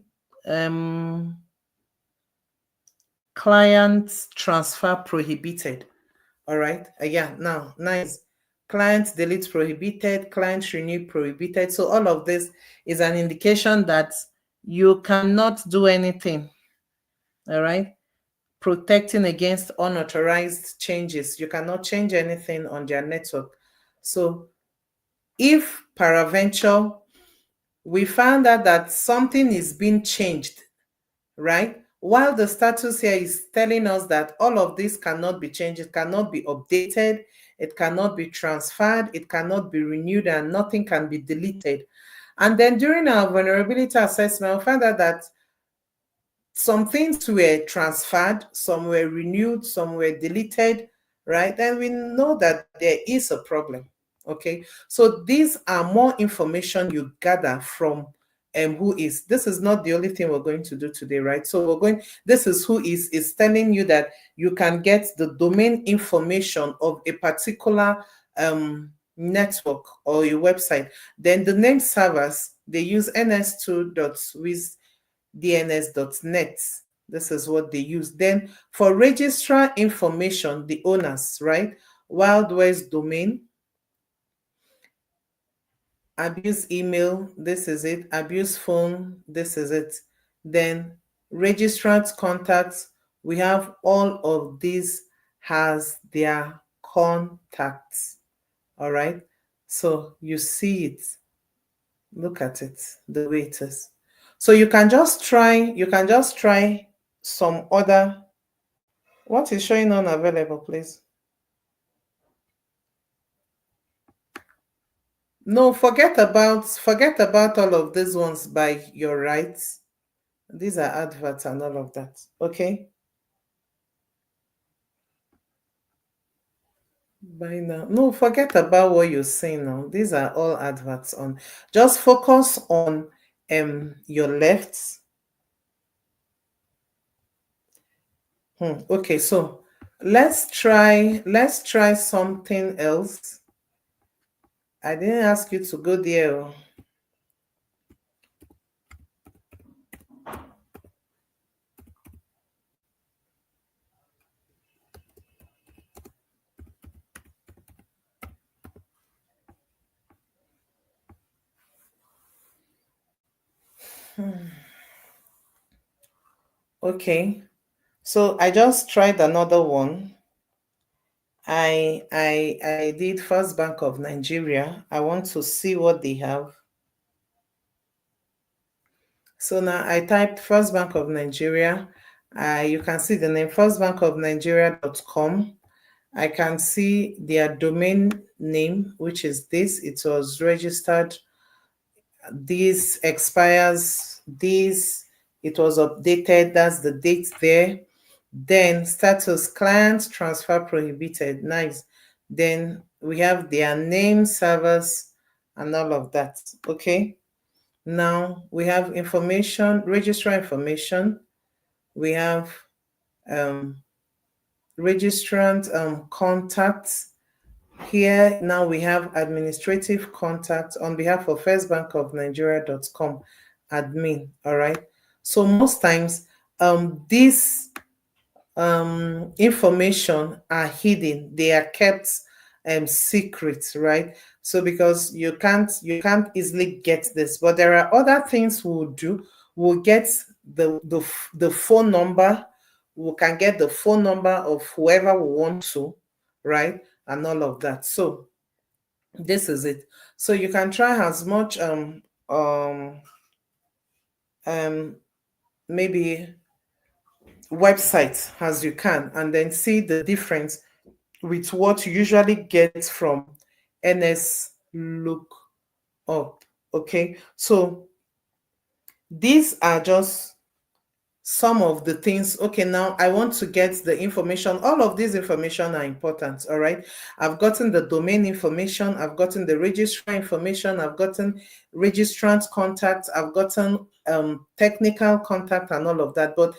client transfer prohibited. All right, yeah, now nice. Client delete prohibited, client renew prohibited. So all of this is an indication that you cannot do anything. All right, protecting against unauthorized changes. You cannot change anything on their network. So if peradventure we found out that something is being changed, right? While the status here is telling us that all of this cannot be changed, it cannot be updated, it cannot be transferred, it cannot be renewed, and nothing can be deleted. And then during our vulnerability assessment, we found out that some things were transferred, some were renewed, some were deleted, right? Then we know that there is a problem. Okay, so these are more information you gather from whois. This is not the only thing we're going to do today, right? So this is whois is telling you that you can get the domain information of a particular network or a website. Then the name servers, they use ns2.wizdns.net. This is what they use. Then for registrar information, the owners, right? Wild West domain, abuse email, this is it. Abuse phone, this is it. Then registrant contacts, we have all of these has their contacts. All right. So you see it. Look at it the way it is. So you can just try some other. What is showing unavailable, please? No, forget about all of these ones by your rights. These are adverts and all of that. Okay. By now. No, forget about what you're saying now. These are all adverts on. Just focus on your left. Okay, so let's try something else. I didn't ask you to go there. Okay. So I just tried another one. I did First Bank of Nigeria. I want to see what they have. So now I typed First Bank of Nigeria. You can see the name firstbankofnigeria.com. I can see their domain name, which is this. It was registered. This expires. This, it was updated. That's the date there. Then status, client transfer prohibited. Nice. Then we have their name, servers, and all of that. Okay. Now we have information, registrar information. We have registrant contacts. Here now we have administrative contact on behalf of firstbankofnigeria.com admin. All right. So most times these information are hidden. They are kept secret, right? So because you can't easily get this, but there are other things we'll do. We'll get the phone number. We can get the phone number of whoever we want to, right? And all of that. So this is it. So you can try as much maybe websites as you can, and then see the difference with what you usually get from NS Lookup. Okay, so these are just some of the things. Okay, now I want to get the information. All of these information are important. All right, I've gotten the domain information, I've gotten the registrar information, I've gotten registrant contact, I've gotten technical contact and all of that. But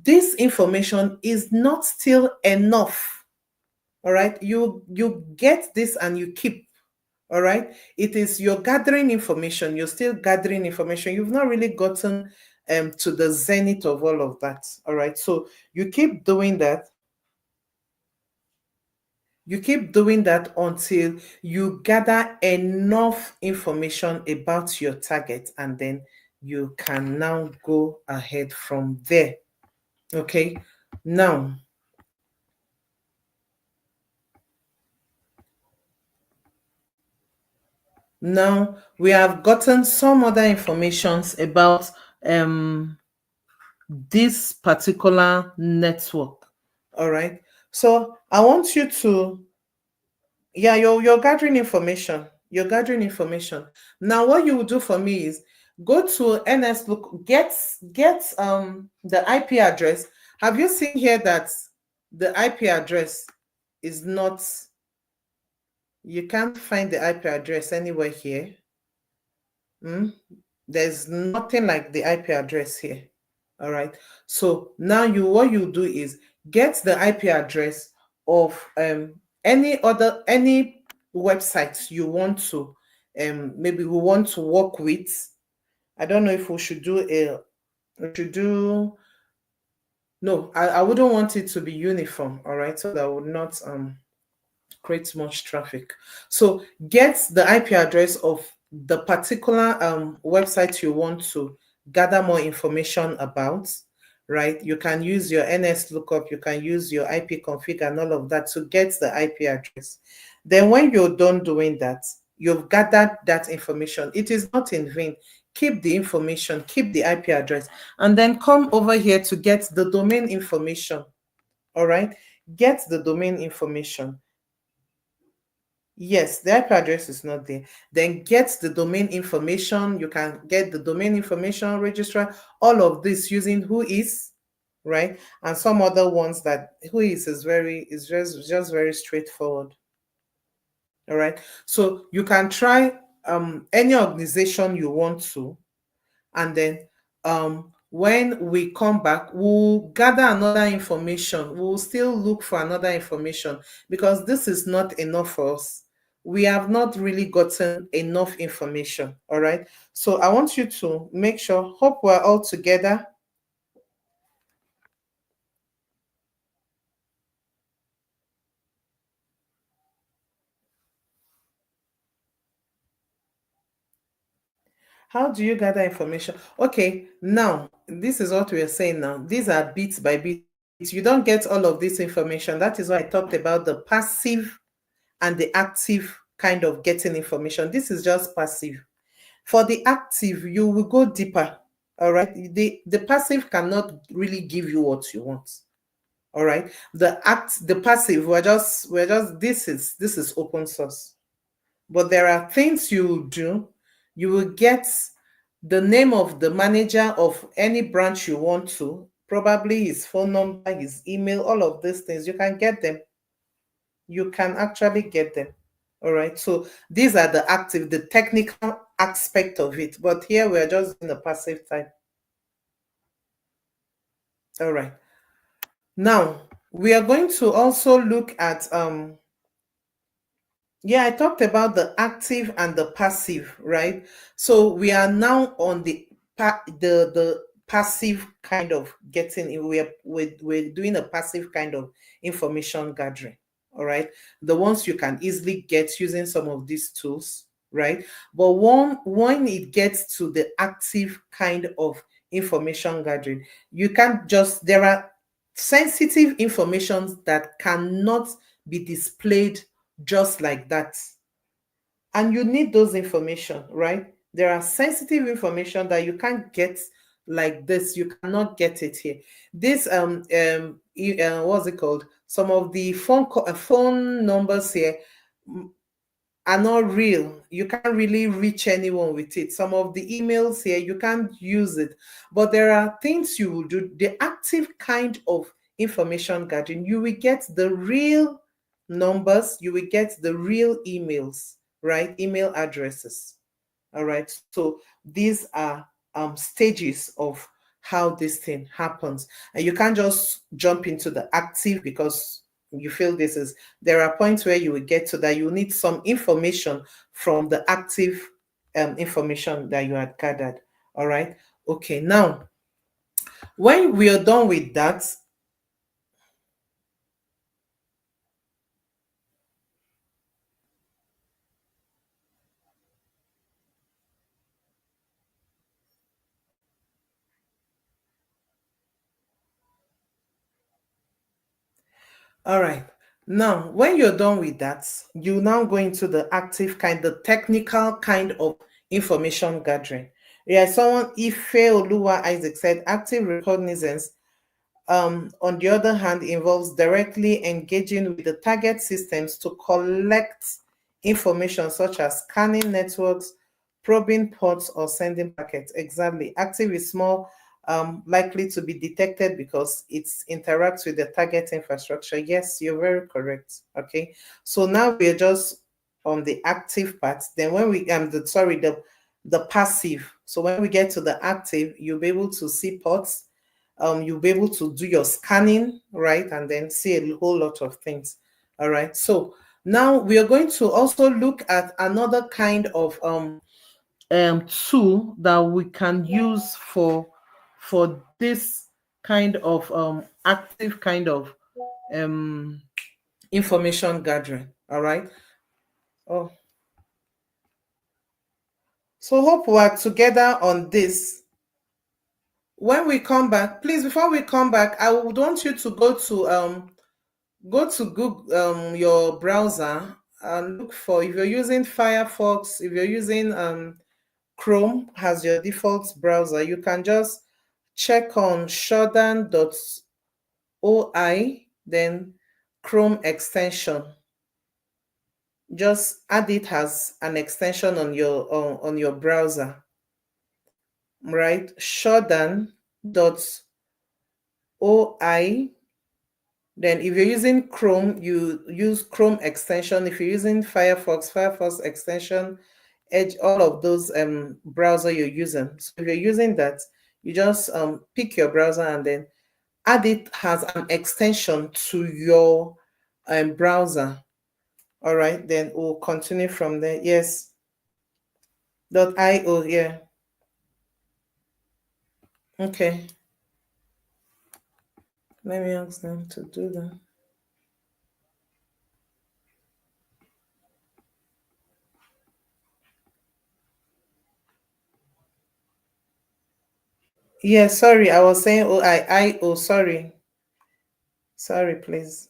this information is not still enough. All right, you get this and you keep. All right, it is, you're gathering information, you're still gathering information, you've not really gotten to the zenith of all of that. All right, so you keep doing that. You keep doing that until you gather enough information about your target, and then you can now go ahead from there. Okay, now we have gotten some other informations about this particular network. All right, so I want you to, yeah, you're gathering information, now. What you will do for me is go to NS look, get the IP address. Have you seen here that the IP address is not, you can't find the IP address anywhere here? There's nothing like the IP address here. All right, so now what you do is get the IP address of any website you want to maybe we want to work with. I don't know if we should do no, I wouldn't want it to be uniform. All right, so that would not create much traffic. So get the IP address of the particular website you want to gather more information about, right? You can use your NS lookup, you can use your IP config and all of that to get the IP address. Then when you're done doing that, you've gathered that information. It is not in vain. Keep the information, keep the IP address, and then come over here to get the domain information. All right, get the domain information. Yes, the IP address is not there. Then get the domain information. You can get the domain information registrar, all of this using who is, right? And some other ones that who is very is just very straightforward. All right. So you can try any organization you want to, and then when we come back, we'll gather another information. We'll still look for another information because this is not enough for us. We have not really gotten enough information. All right. So I want you to make sure, hope we're all together. How do you gather information? Okay, now this is what we are saying now. These are bits by bits. You don't get all of this information. That is why I talked about the passive and the active kind of getting information. This is just passive. For the active, you will go deeper. All right. The passive cannot really give you what you want. All right. The passive, we're just this is open source. But there are things you will do. You will get the name of the manager of any branch you want to, probably his phone number, his email, all of these things. You can get them. You can actually get them. All right. So these are the active, the technical aspect of it. But here we're just in the passive type. All right. Now we are going to also look at yeah, I talked about the active and the passive, right? So we are now on the passive kind of getting in. We're doing a passive kind of information gathering, all right? The ones you can easily get using some of these tools, right? But when it gets to the active kind of information gathering, you can't just there are sensitive informations that cannot be displayed just like that. And you need those information, right? There are sensitive information that you can't get like this. You cannot get it here. This what's it called? Some of the phone numbers here are not real. You can't really reach anyone with it. Some of the emails here, you can't use it. But there are things you will do. The active kind of information gathering, you will get the real numbers, you will get the real emails, right? Email addresses. All right. So these are stages of how this thing happens. And you can't just jump into the active because you feel this is, there are points where you will get to that you need some information from the active information that you had gathered. All right. Okay. Now, when we are done with that, all right. Now, when you're done with that, you now go into the active kind, the technical kind of information gathering. Yeah, someone, Ife Oluwa Isaac said, active reconnaissance, on the other hand, involves directly engaging with the target systems to collect information such as scanning networks, probing ports, or sending packets. Exactly. Active is more likely to be detected because it interacts with the target infrastructure. Yes, you're very correct. Okay. So now we're just on the active part. Then when we the passive. So when we get to the active, you'll be able to see ports, you'll be able to do your scanning, right? And then see a whole lot of things. All right. So now we are going to also look at another kind of tool that we can use for this kind of active kind of um, information gathering. All right. Oh, so hope we're together on this. When we come back, please, before we come back, I would want you to go to Google, your browser, and look for, if you're using Firefox, if you're using Chrome as your default browser, you can just check on shodan.oi, then Chrome extension. just add it as an extension on your browser, right? Shodan.oi. Then if you're using Chrome, you use Chrome extension. If you're using Firefox extension, Edge, all of those browser you're using. So if you're using that, you just pick your browser and then add it as an extension to your browser. All right, then we'll continue from there. Yes. .io, yeah. Okay. Let me ask them to do that. Yeah, sorry, I was saying OIIO, sorry. Sorry, please.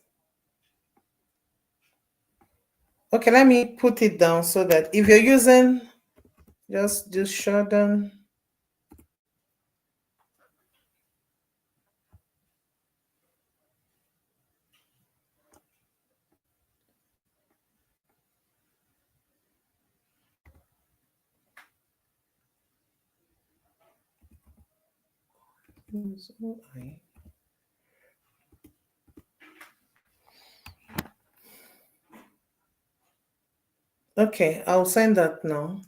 Okay, let me put it down so that if you're using, just do Shodan. Okay, I'll send that now.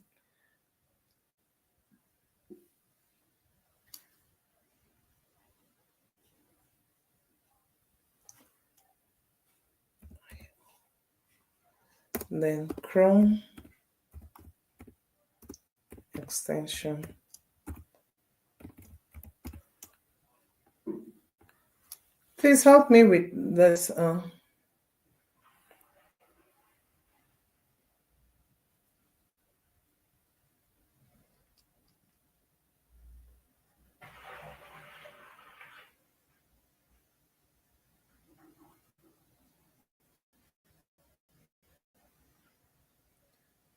Then Chrome extension. Please help me with this.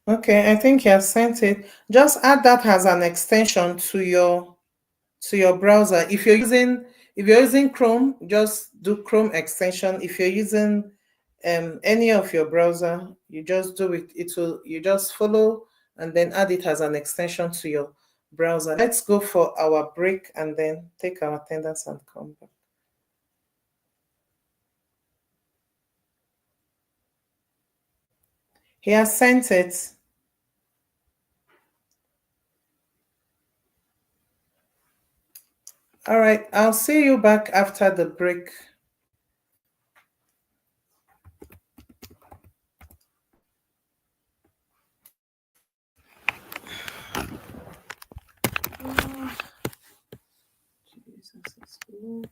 Okay, I think you have sent it. Just add that as an extension to your browser. If you're using Chrome, just do Chrome extension. If you're using any of your browser, you just do it. It will you just follow and then add it as an extension to your browser. Let's go for our break and then take our attendance and come back. He has sent it. All right, I'll see you back after the break. Jesus is good.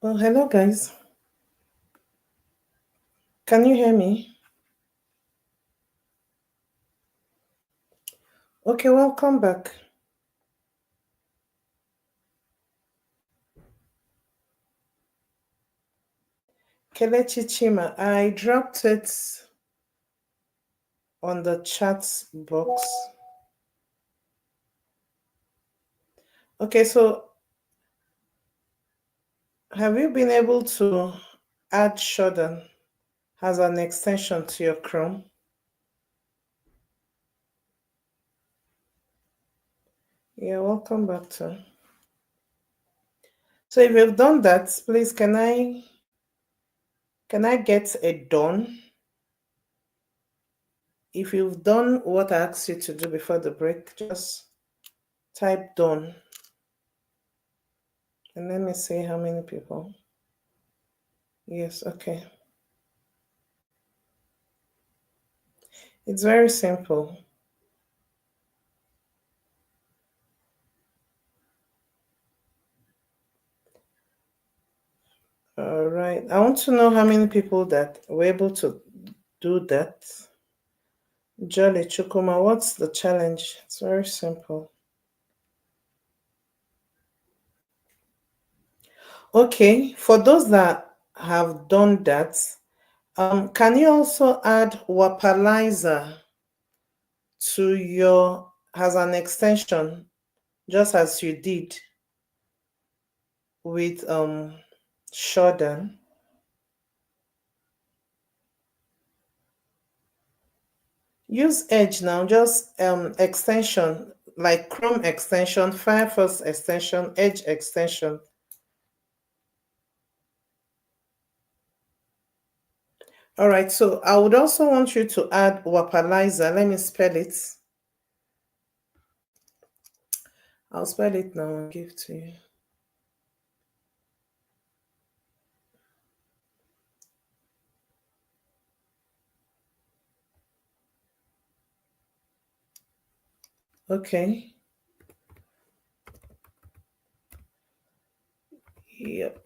Well, hello guys. Can you hear me? Okay, welcome back. Kelechi Chima, I dropped it on the chat box. Okay, so have you been able to add Shodan as an extension to your Chrome? Yeah, welcome back to. So if you've done that, please can I get a done? If you've done what I asked you to do before the break, just type done. And let me see how many people. Yes, okay. It's very simple. All right. I want to know how many people that were able to do that. Jolly Chukuma, what's the challenge? It's very simple. Okay, for those that have done that, can you also add Wapalizer to your as an extension, just as you did with Shodan? Use Edge now, just extension like Chrome extension, Firefox extension, Edge extension. All right, so I would also want you to add Wapalizer. Let me spell it. I'll spell it now and give to you. Okay. Yep.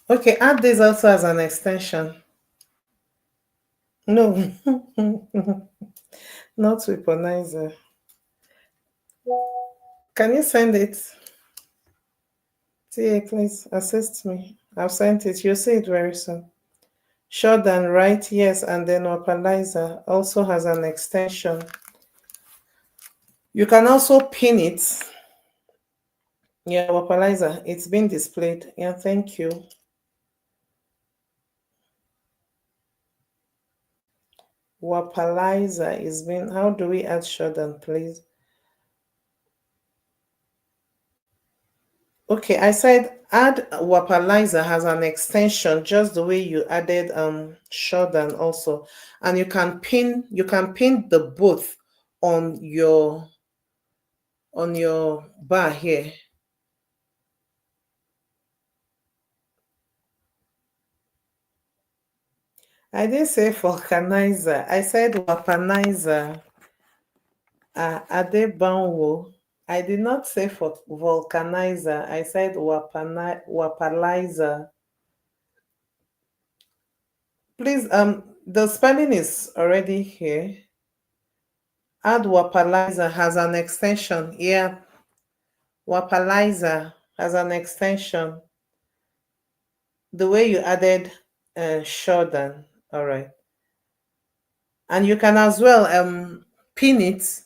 Okay, add this also as an extension. No, not weaponizer. Can you send it? TA, please assist me. I've sent it. You'll see it very soon. Shodan, right? Yes, and then Wapalizer also has an extension. You can also pin it. Yeah, Wapalizer, it's been displayed. Yeah, thank you. Wapalizer is being, how do we add Shodan, please? Okay, I said add Wapalizer has an extension just the way you added Shodan also. And you can pin the both on your bar here. I didn't say vulcanizer. I said Wapanizer. Adebanwo. I did not say for vulcanizer. I said Wapalizer. Please, the spelling is already here. Add Wapalizer has an extension. Yeah, Wapalizer has an extension. The way you added Shodan. All right. And you can as well pin it.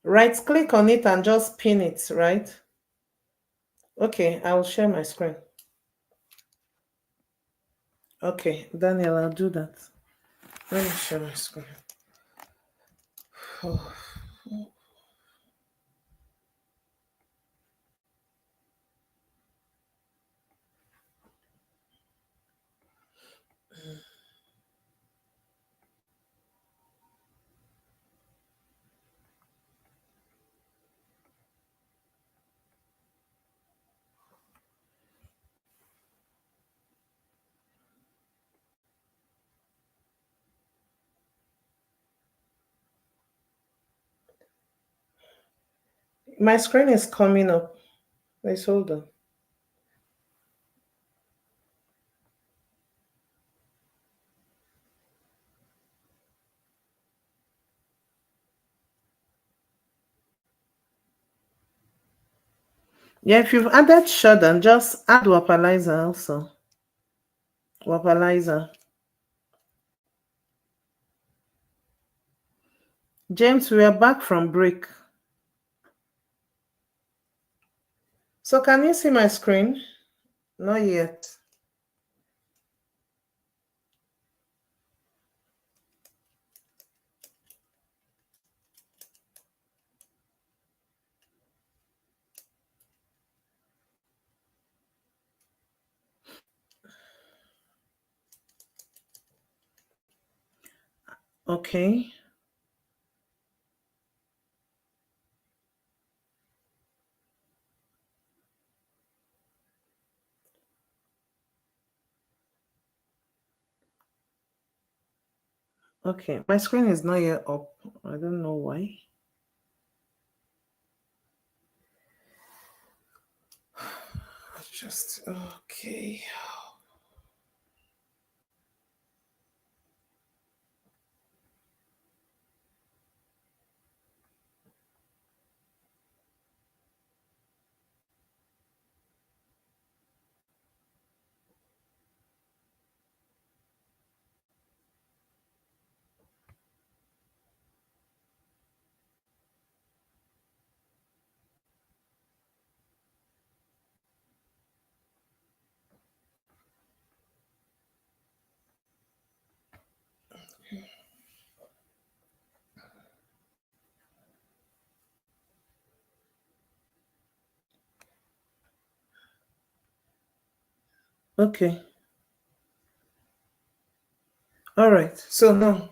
Right click on it and just pin it, right? Okay, I will share my screen. Okay, Daniel, I'll do that. Let me share my screen. Oh. My screen is coming up. Let's hold on. Yeah, if you've added Shodan, just add Wapalizer also. Wapalizer. James, we are back from break. So can you see my screen? Not yet. Okay. Okay, my screen is not yet up. I don't know why. Just okay. Okay. All right. So now,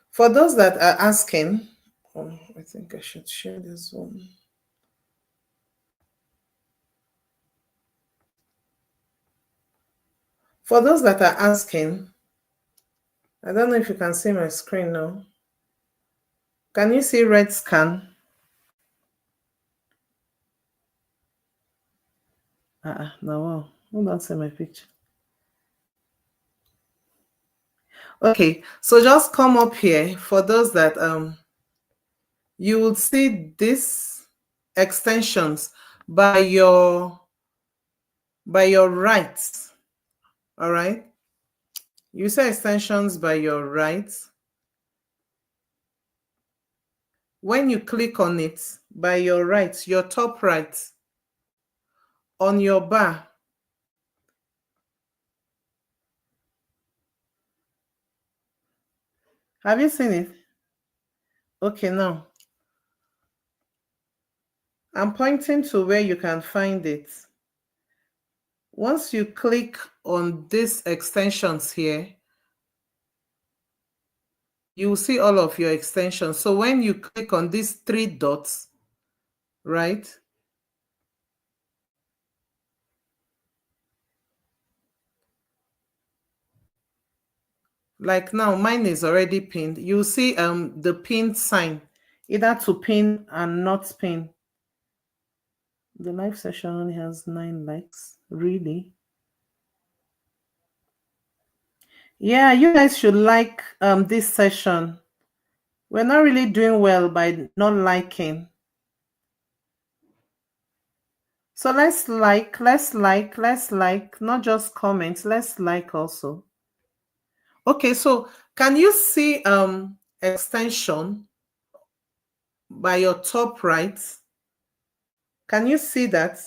for those that are asking, I think I should share this one. For those that are asking, I don't know if you can see my screen now. Can you see red scan? No, wow. Hold on, see my picture. Okay, so just come up here. For those that you will see this extensions by your right. All right. You see extensions by your right. When you click on it by your right, your top right, on your bar, have you seen it? Okay, now I'm pointing to where you can find it. Once you click on these extensions here, you will see all of your extensions. So when you click on these three dots, right? Like now, mine is already pinned. You see the pinned sign, either to pin and not pin. The live session only has 9 likes. Really? Yeah, you guys should like this session. We're not really doing well by not liking. So let's like, not just comment, let's like also. Okay, so can you see extension by your top right? Can you see that?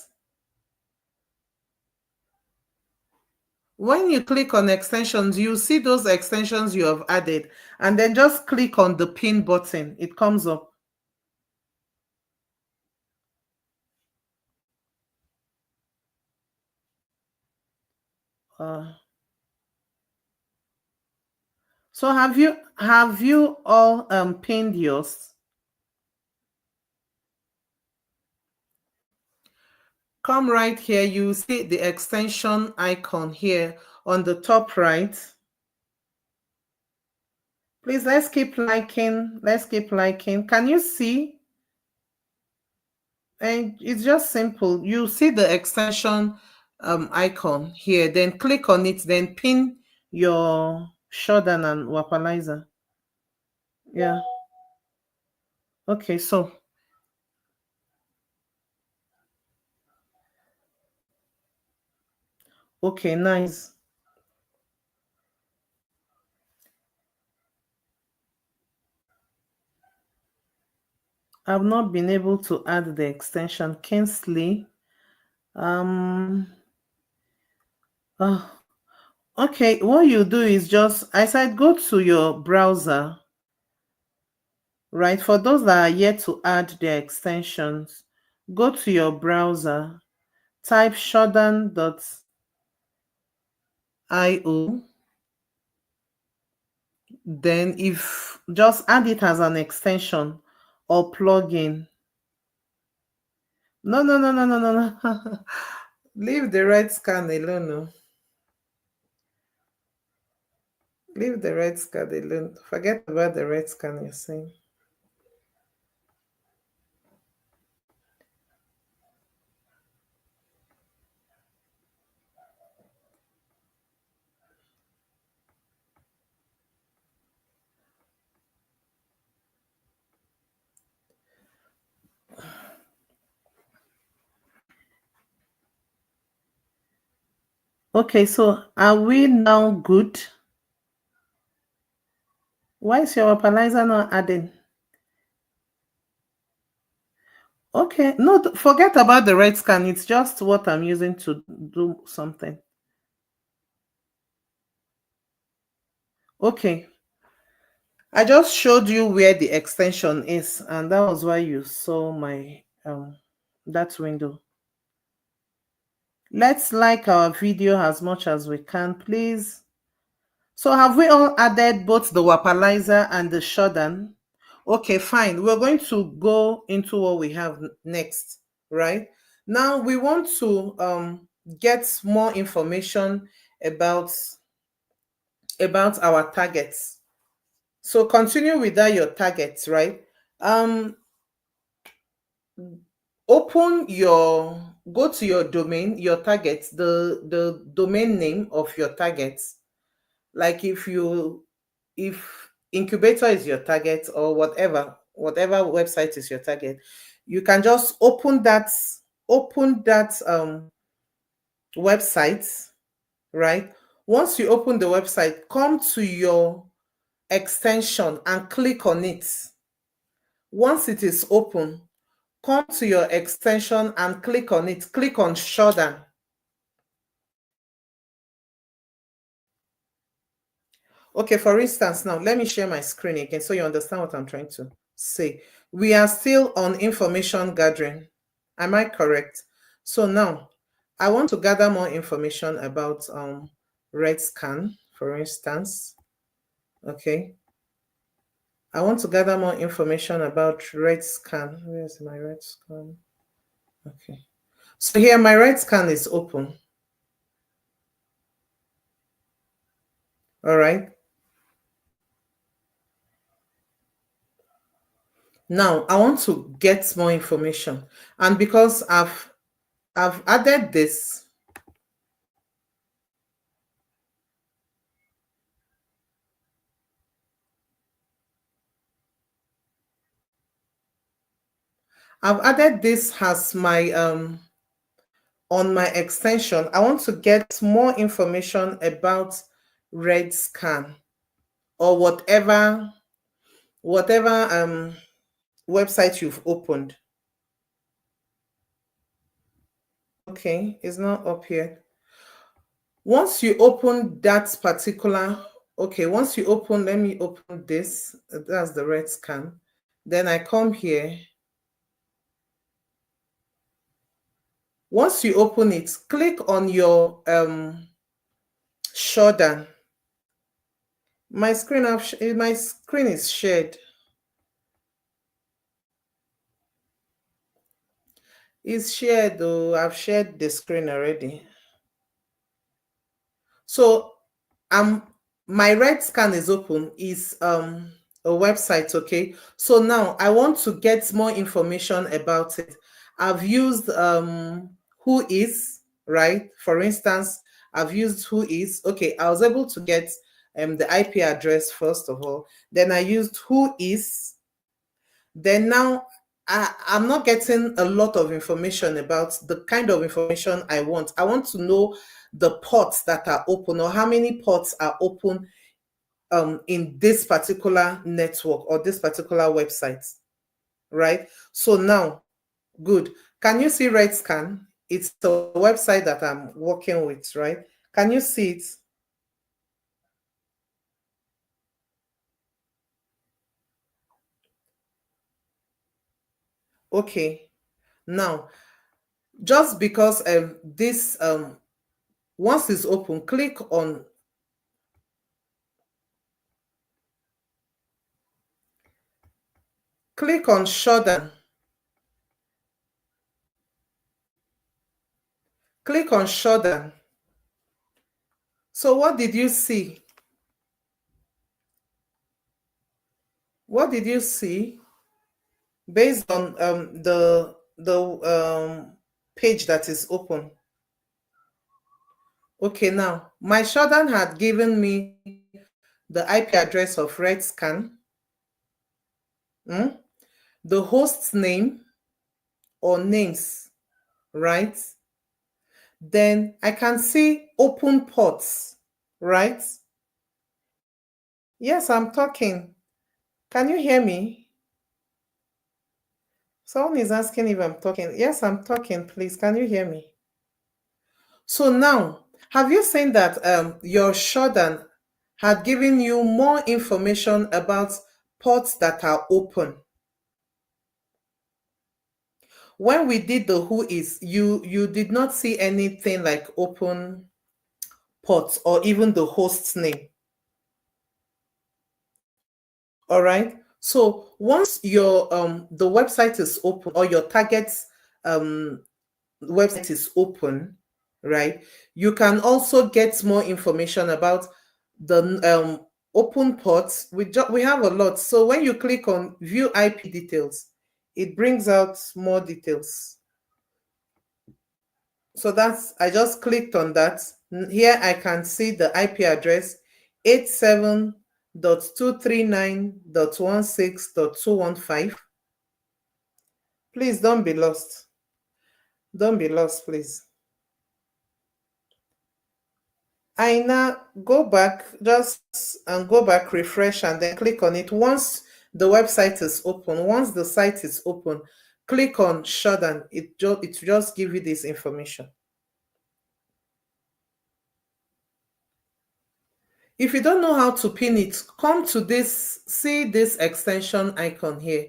When you click on extensions, you see those extensions you have added, and then just click on the pin button. It comes up. So have you all pinned yours? Come right here. You see the extension icon here on the top right. Please, let's keep liking. Let's keep liking. Can you see? And it's just simple. You see the extension icon here, then click on it, then pin your Shodan and Wapalizer. Yeah. Okay, so okay, nice. I've not been able to add the extension Kinsley. Um oh, okay, what you do is just I said go to your browser, right? For those that are yet to add their extensions, go to your browser, type shodan.io, then if just add it as an extension or plugin. No, no, no, no, no, no, no. Leave the red scan alone. No. Leave the red scan alone. Forget about the red scan you're saying. Okay, so are we now good? Why is your opalizer not adding? Okay, no, forget about the red scan. It's just what I'm using to do something. Okay, I just showed you where the extension is, and that was why you saw my that window. Let's like our video as much as we can, please. So have we all added both the Wapalizer and the Shodan? Okay, fine. We're going to go into what we have next, right? Now we want to get more information about our targets. So continue with that, your targets, right? Open your, go to your domain, your targets, the domain name of your targets. Like if Incubator is your target or whatever website is your target, you can just open that website, right? Once you open the website, come to your extension and click on it. Once it is open, come to your extension and click on it. Click on Shodan. Okay, for instance, now let me share my screen again so you understand what I'm trying to say. We are still on information gathering. Am I correct? So now I want to gather more information about red scan, for instance. Okay. I want to gather more information about red scan. Where's my red scan? Okay. So here my red scan is open. All right. Now I want to get more information. And because I've added this, as my on my extension. I want to get more information about red scan or whatever website you've opened. Okay, it's not up here. Once you open that particular, okay, once you open, let me open this. That's the red scan. Then I come here. Once you open it, click on your Shodan. My screen is shared. It's shared though. I've shared the screen already. So my red scan is open, is a website, okay? So now I want to get more information about it. I've used who is, right? For instance, I've used who is. Okay, I was able to get the IP address first of all. Then I used who is. Then now I'm not getting a lot of information about the kind of information I want. I want to know the ports that are open, or how many ports are open in this particular network or this particular website, right? So now, good. Can you see RedScan? It's the website that I'm working with, right? Can you see it? Okay. Now, just because this once it's open, click on Shodan. Click on Shodan. So what did you see? What did you see based on the page that is open? Okay, now my Shodan had given me the IP address of RedScan, the host's name or names, right? Then I can see open ports, right? Yes, I'm talking. Can you hear me? Someone is asking if I'm talking. Yes, I'm talking, please. Can you hear me? So now, have you seen that your Shodan had given you more information about ports that are open? When we did the who is, you did not see anything like open ports or even the host's name. All right. So once your the website is open, or your target's um website is open, right, you can also get more information about the open ports. We have a lot. So when you click on view IP details, it brings out more details. So I just clicked on that. Here I can see the IP address 87.239.16.215. Please don't be lost. Don't be lost, please. I now go back, go back, refresh, and then click on it. Once the website is open, once the site is open, click on Shodan. It just give you this information. If you don't know how to pin it, come to this, see this extension icon here.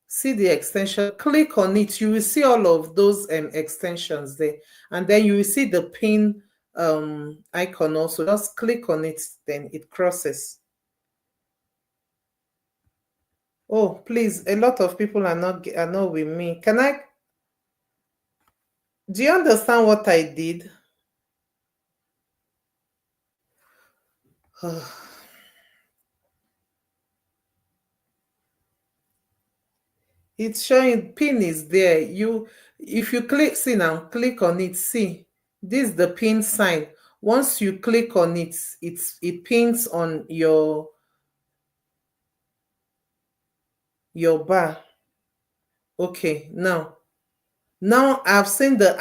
See the extension, click on it. You will see all of those extensions there. And then you will see the pin icon also. Just click on it, then it crosses. Oh, please, a lot of people are not with me. Do you understand what I did? It's showing pin is there. If you see now, click on it. See, this is the pin sign. Once you click on it, it pins on your bar. Okay, now I've seen the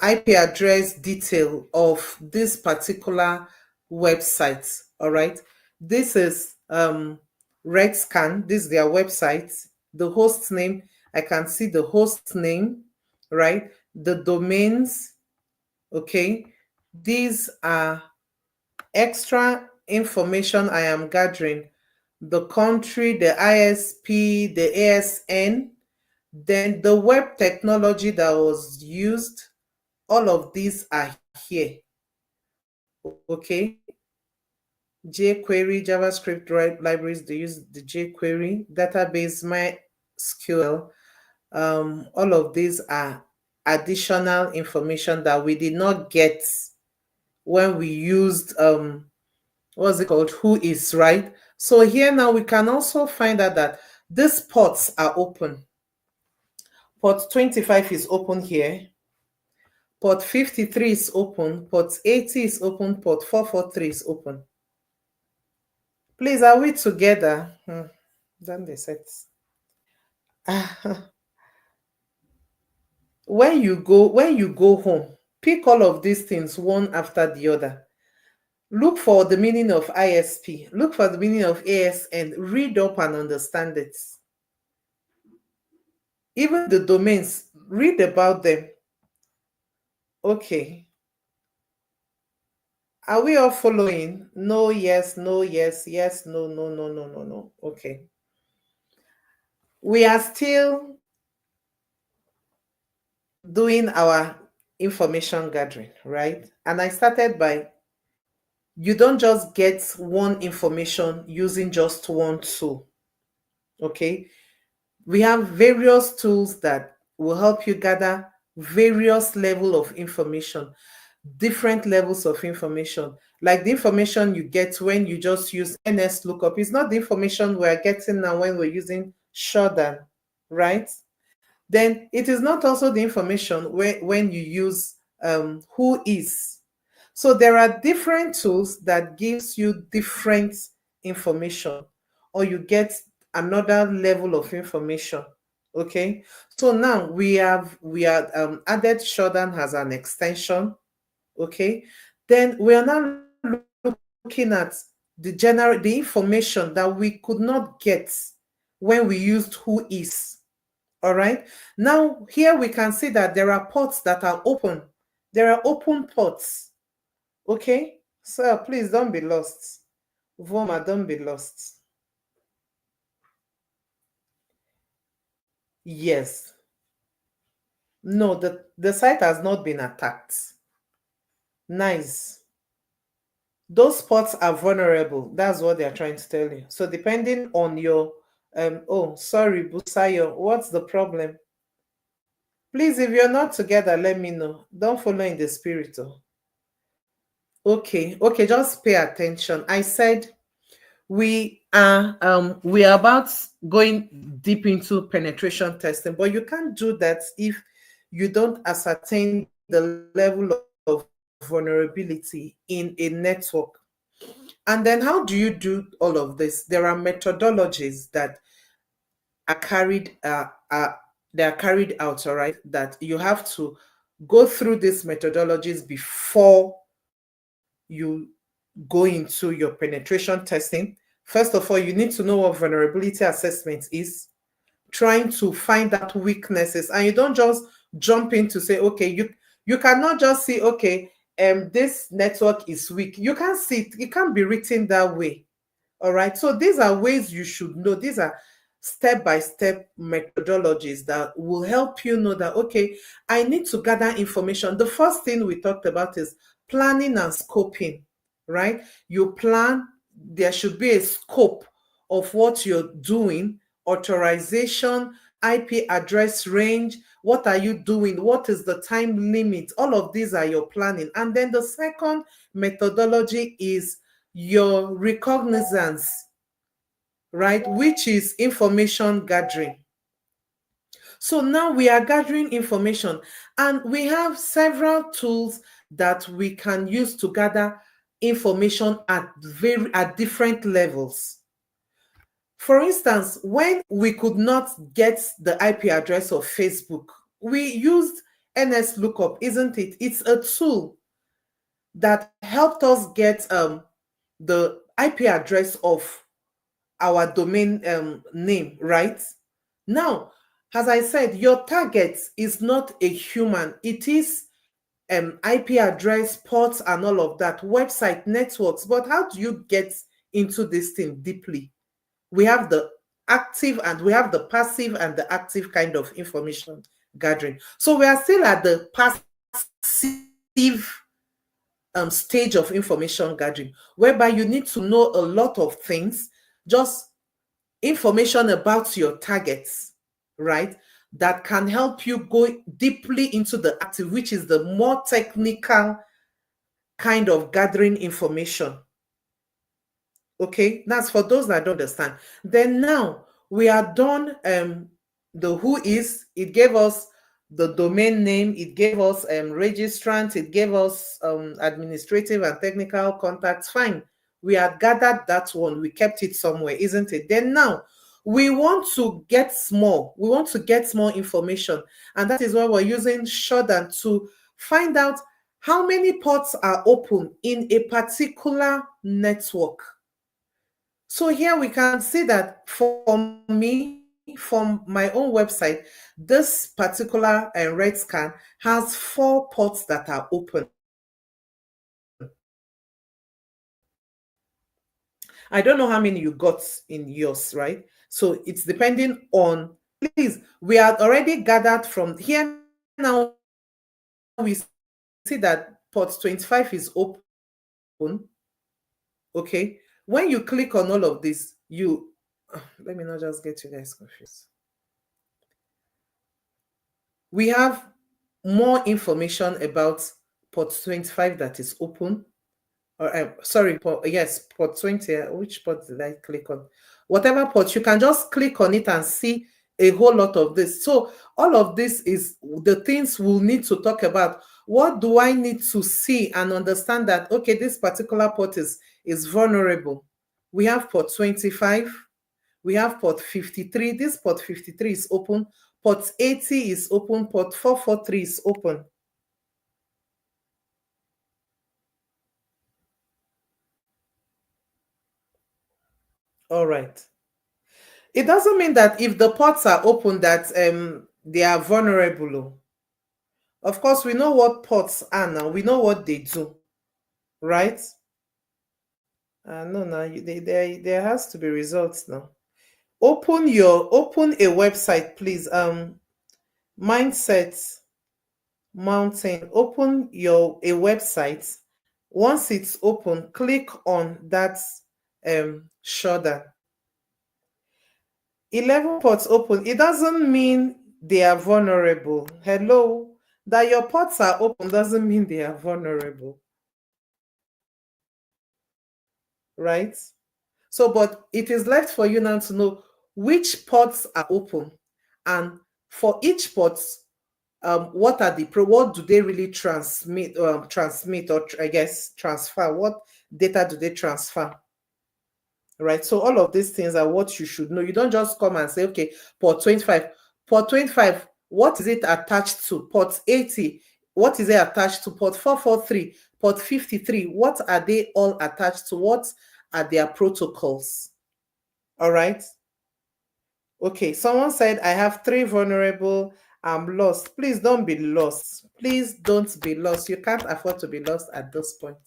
IP address detail of this particular website. All right, this is RedScan. This is their website. The host name, I can see the host name, right? The domains. Okay, these are extra information I am gathering. The country, the ISP, the ASN, then the web technology that was used, all of these are here. Okay. jQuery, JavaScript libraries, they use the jQuery, database, MySQL. All of these are additional information that we did not get when we used what's it called, who is, right? So here now we can also find out that these ports are open. Port 25 is open here. Port 53 is open. Port 80 is open. Port 443 is open. Please, are we together? Then they said. When you go home, pick all of these things one after the other. Look for the meaning of ISP. Look for the meaning of ASN. Read up and understand it. Even the domains, read about them. Okay. Are we all following? No, yes, no, yes, yes, no, no, no, no, no, no. Okay. We are still doing our information gathering, right? And I started by, you don't just get one information using just one tool. Okay. We have various tools that will help you gather various level of information, different levels of information. Like the information you get when you just use NS lookup is not the information we're getting now when we're using Shodan, right? Then it is not also the information when you use who is. So there are different tools that gives you different information, or you get another level of information. Okay, so now we are added Shodan as an extension. Okay, then we are now looking at the information that we could not get when we used who is. All right, now here we can see that there are ports that are open. There are open ports. Okay, so please don't be lost. Voma, don't be lost. Yes. No, the site has not been attacked. Nice. Those ports are vulnerable. That's what they're trying to tell you. So depending on your oh, sorry, Busayo, what's the problem? Please, if you're not together, let me know. Don't follow in the spirit. Oh. Okay, just pay attention. I said we are about going deep into penetration testing, but you can't do that if you don't ascertain the level of vulnerability in a network. And then how do you do all of this? There are methodologies that are carried they are carried out, all right, that you have to go through these methodologies before you go into your penetration testing. First of all, you need to know what vulnerability assessment is, trying to find out weaknesses. And you don't just jump in to say, okay, you cannot just see, okay, this network is weak. You can't see it. It can't be written that way. All right. So these are ways you should know. These are step-by-step methodologies that will help you know that, okay, I need to gather information. The first thing we talked about is planning and scoping, right? You plan, there should be a scope of what you're doing, authorization, IP address range, what are you doing, what is the time limit, all of these are your planning. And then the second methodology is your reconnaissance, right, which is information gathering. So now we are gathering information, and we have several tools that we can use to gather information at different levels. For instance, when we could not get the IP address of Facebook, we used NS lookup, isn't it? It's a tool that helped us get the IP address of our domain name, right? Now, as I said, your target is not a human. It is IP address, ports, and all of that, website networks. But how do you get into this thing deeply? We have the active and we have the passive and the active kind of information gathering. So we are still at the passive stage of information gathering, whereby you need to know a lot of things, just information about your targets, right? That can help you go deeply into the active, which is the more technical kind of gathering information. Okay, that's for those that don't understand. Then now we are done the who is, it gave us the domain name, it gave us registrant, it gave us administrative and technical contacts. Fine. We had gathered that one, we kept it somewhere, isn't it? Then now we want to get more. We want to get more information. And that is why we're using Shodan to find out how many ports are open in a particular network. So here we can see that for me, from my own website, this particular red scan has 4 ports that are open. I don't know how many you got in yours, right? So it's depending on, please, we are already gathered from here now. We see that port 25 is open. Okay. When you click on all of this, you, let me not just get you guys confused. We have more information about port 25 that is open. Or sorry, yes, port 20. Which port did I click on? Whatever port, you can just click on it and see a whole lot of this. So all of this is the things we'll need to talk about. What do I need to see and understand that, okay, this particular port is vulnerable? We have port 25. We have port 53. This port 53 is open. Port 80 is open. Port 443 is open. All right. It doesn't mean that if the ports are open that they are vulnerable. Of course, we know what ports are now. We know what they do, right? No, there has to be results now. Open a website, please. Mindset Mountain. Open a website. Once it's open, click on that Shodan. 11 ports open. It doesn't mean they are vulnerable. Hello, that your ports are open doesn't mean they are vulnerable, right? So, but it is left for you now to know which ports are open, and for each port, what do they really transmit, or I guess transfer? What data do they transfer? Right, so all of these things are what you should know. You don't just come and say, okay, port 25, what is it attached to? Port 80, what is it attached to? Port 443, port 53, what are they all attached to? What are their protocols? All right. Okay, someone said, I have 3 vulnerable, I'm lost. Please don't be lost. Please don't be lost. You can't afford to be lost at this point.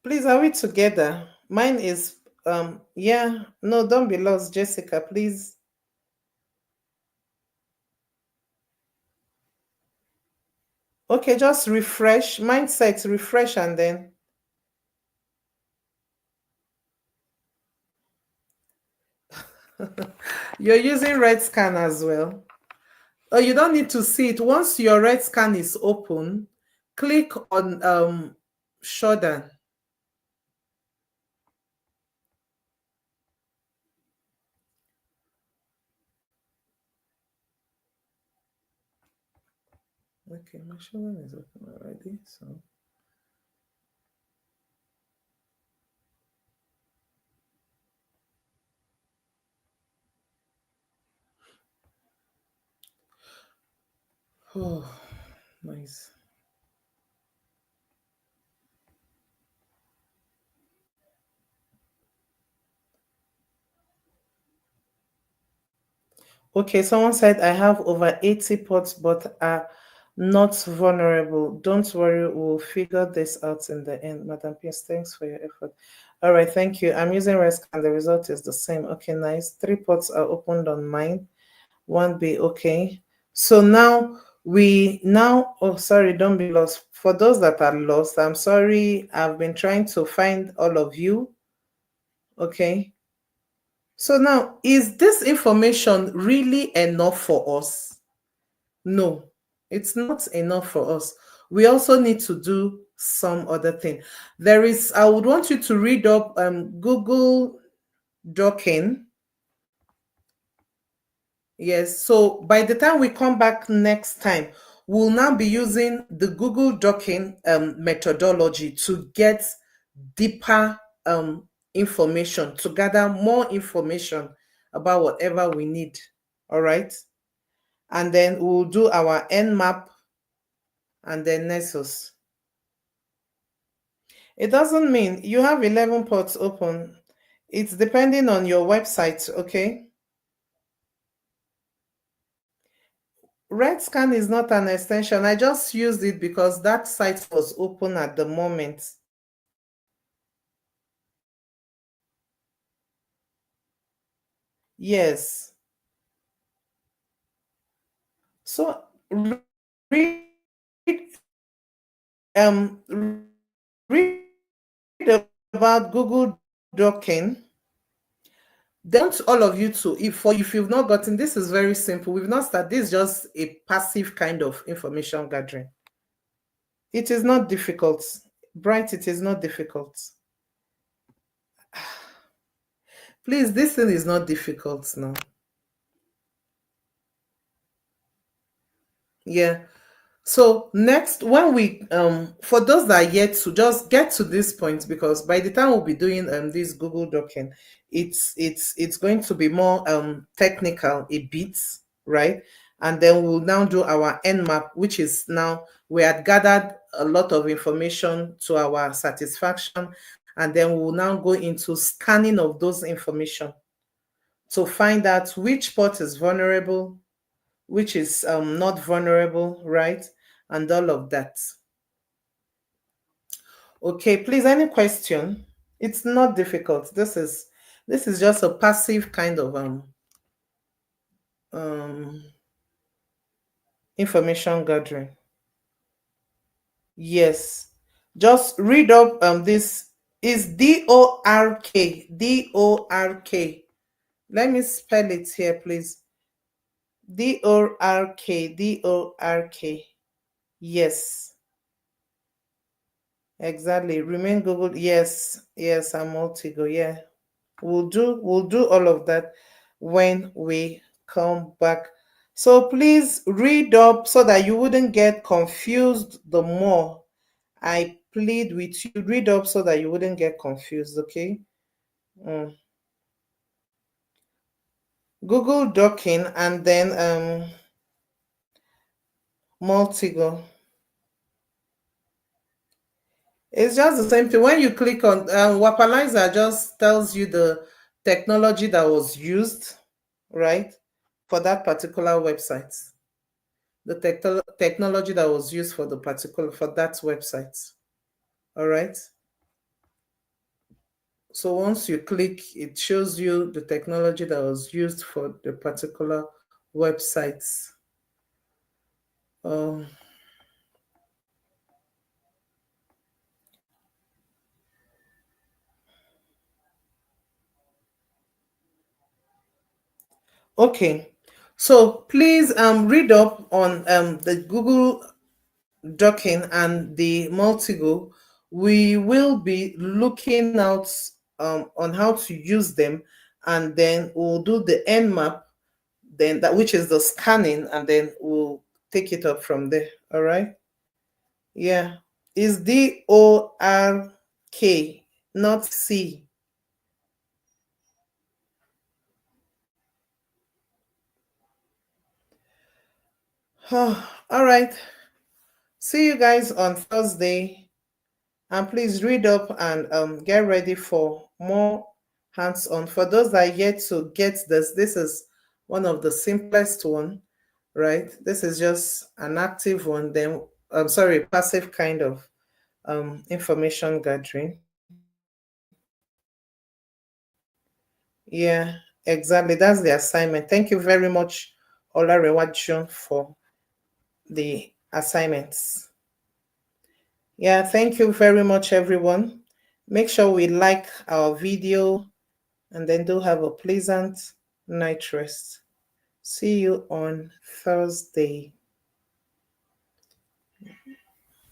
Please, are we together? Mine is, yeah, no, don't be lost, Jessica, please. Okay, just refresh, mindset, refresh, and then. You're using red scan as well. Oh, you don't need to see it. Once your red scan is open, click on Shodan. Okay, my Shodan is open already, so. Oh, nice. Okay, someone said I have over 80 ports but are not vulnerable. Don't worry, we'll figure this out in the end. Madam Pierce, thanks for your effort. All right, thank you. I'm using Risk and the result is the same. Okay, nice. 3 ports are opened on mine. 1B, okay. So now oh, sorry, don't be lost. For those that are lost, I'm sorry. I've been trying to find all of you. Okay. So now, is this information really enough for us? No, it's not enough for us. We also need to do some other thing. There is, I would want you to read up Google Docking. Yes, so by the time we come back next time, we'll now be using the Google Docking methodology to get deeper information, to gather more information about whatever we need. All right. And then we'll do our Nmap and then Nessus. It doesn't mean you have 11 ports open. It's depending on your website, okay? RedScan is not an extension. I just used it because that site was open at the moment. Yes. So read read about Google Docking. Don't all of you to, if you've not gotten, this is very simple. We've not started. This is just a passive kind of information gathering. It is not difficult. Bright, it is not difficult. Please, this thing is not difficult now. Yeah. So next, when we for those that are yet to just get to this point, because by the time we'll be doing this Google Docking, it's going to be more technical a bit, right? And then we'll now do our Nmap, which is now we had gathered a lot of information to our satisfaction, and then we'll now go into scanning of those information to find out which port is vulnerable, which is not vulnerable, right? And all of that. Okay, please, any question? It's not difficult. This is just a passive kind of um information gathering. Yes. Just read up this is DORK. Let me spell it here, please. DORK. Yes. Exactly. Remain Google. Yes. Yes, I'm multi-go. Yeah. We'll do all of that when we come back. So please read up so that you wouldn't get confused the more. I plead with you, read up so that you wouldn't get confused, okay? Google Docking and then Multigo. It's just the same thing. When you click on Wapalizer, just tells you the technology that was used, right, for that particular website. The technology that was used for that website. All right. So once you click, it shows you the technology that was used for the particular websites. Okay, so please read up on the Google Docking and the Multigo. We will be looking out on how to use them, and then we'll do the Nmap, then that which is the scanning, and then we'll take it up from there. All right. Yeah. It's DORK, not C. All right. See you guys on Thursday. And please read up and get ready for more hands-on. For those that are yet to get this is one of the simplest one, right? This is just an active one. Then I'm sorry, passive kind of information gathering. Yeah, exactly. That's the assignment. Thank you very much, Olarewaju, for the assignments. Yeah, thank you very much, everyone. Make sure we like our video and then do have a pleasant night rest. See you on Thursday.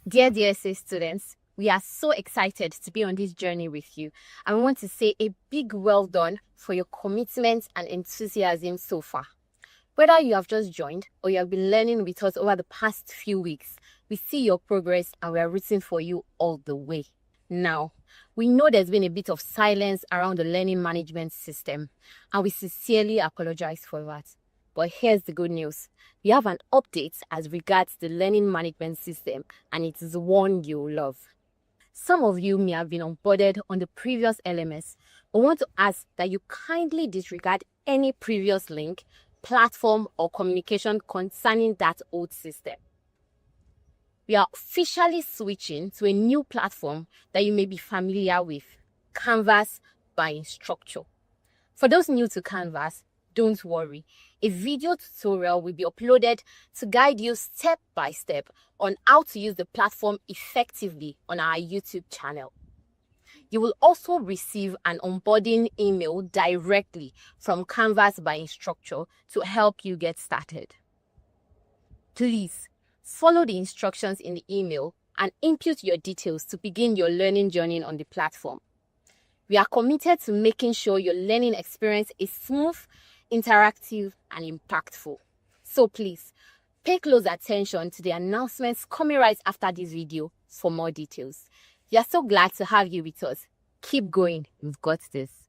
Dear DSA students, we are so excited to be on this journey with you, and we want to say a big well done for your commitment and enthusiasm so far. Whether you have just joined or you have been learning with us over the past few weeks, we see your progress and we are rooting for you all the way. Now, we know there's been a bit of silence around the learning management system, and we sincerely apologize for that. But here's the good news. We have an update as regards the learning management system, and it is one you'll love. Some of you may have been onboarded on the previous LMS, but want to ask that you kindly disregard any previous link, platform, or communication concerning that old system. We are officially switching to a new platform that you may be familiar with, Canvas by Instructure. For those new to Canvas, don't worry. A video tutorial will be uploaded to guide you step by step on how to use the platform effectively on our YouTube channel. You will also receive an onboarding email directly from Canvas by Instructure to help you get started. Please follow the instructions in the email and input your details to begin your learning journey on the platform. We are committed to making sure your learning experience is smooth, interactive, and impactful. So please, pay close attention to the announcements coming right after this video for more details. We are so glad to have you with us. Keep going, you've got this.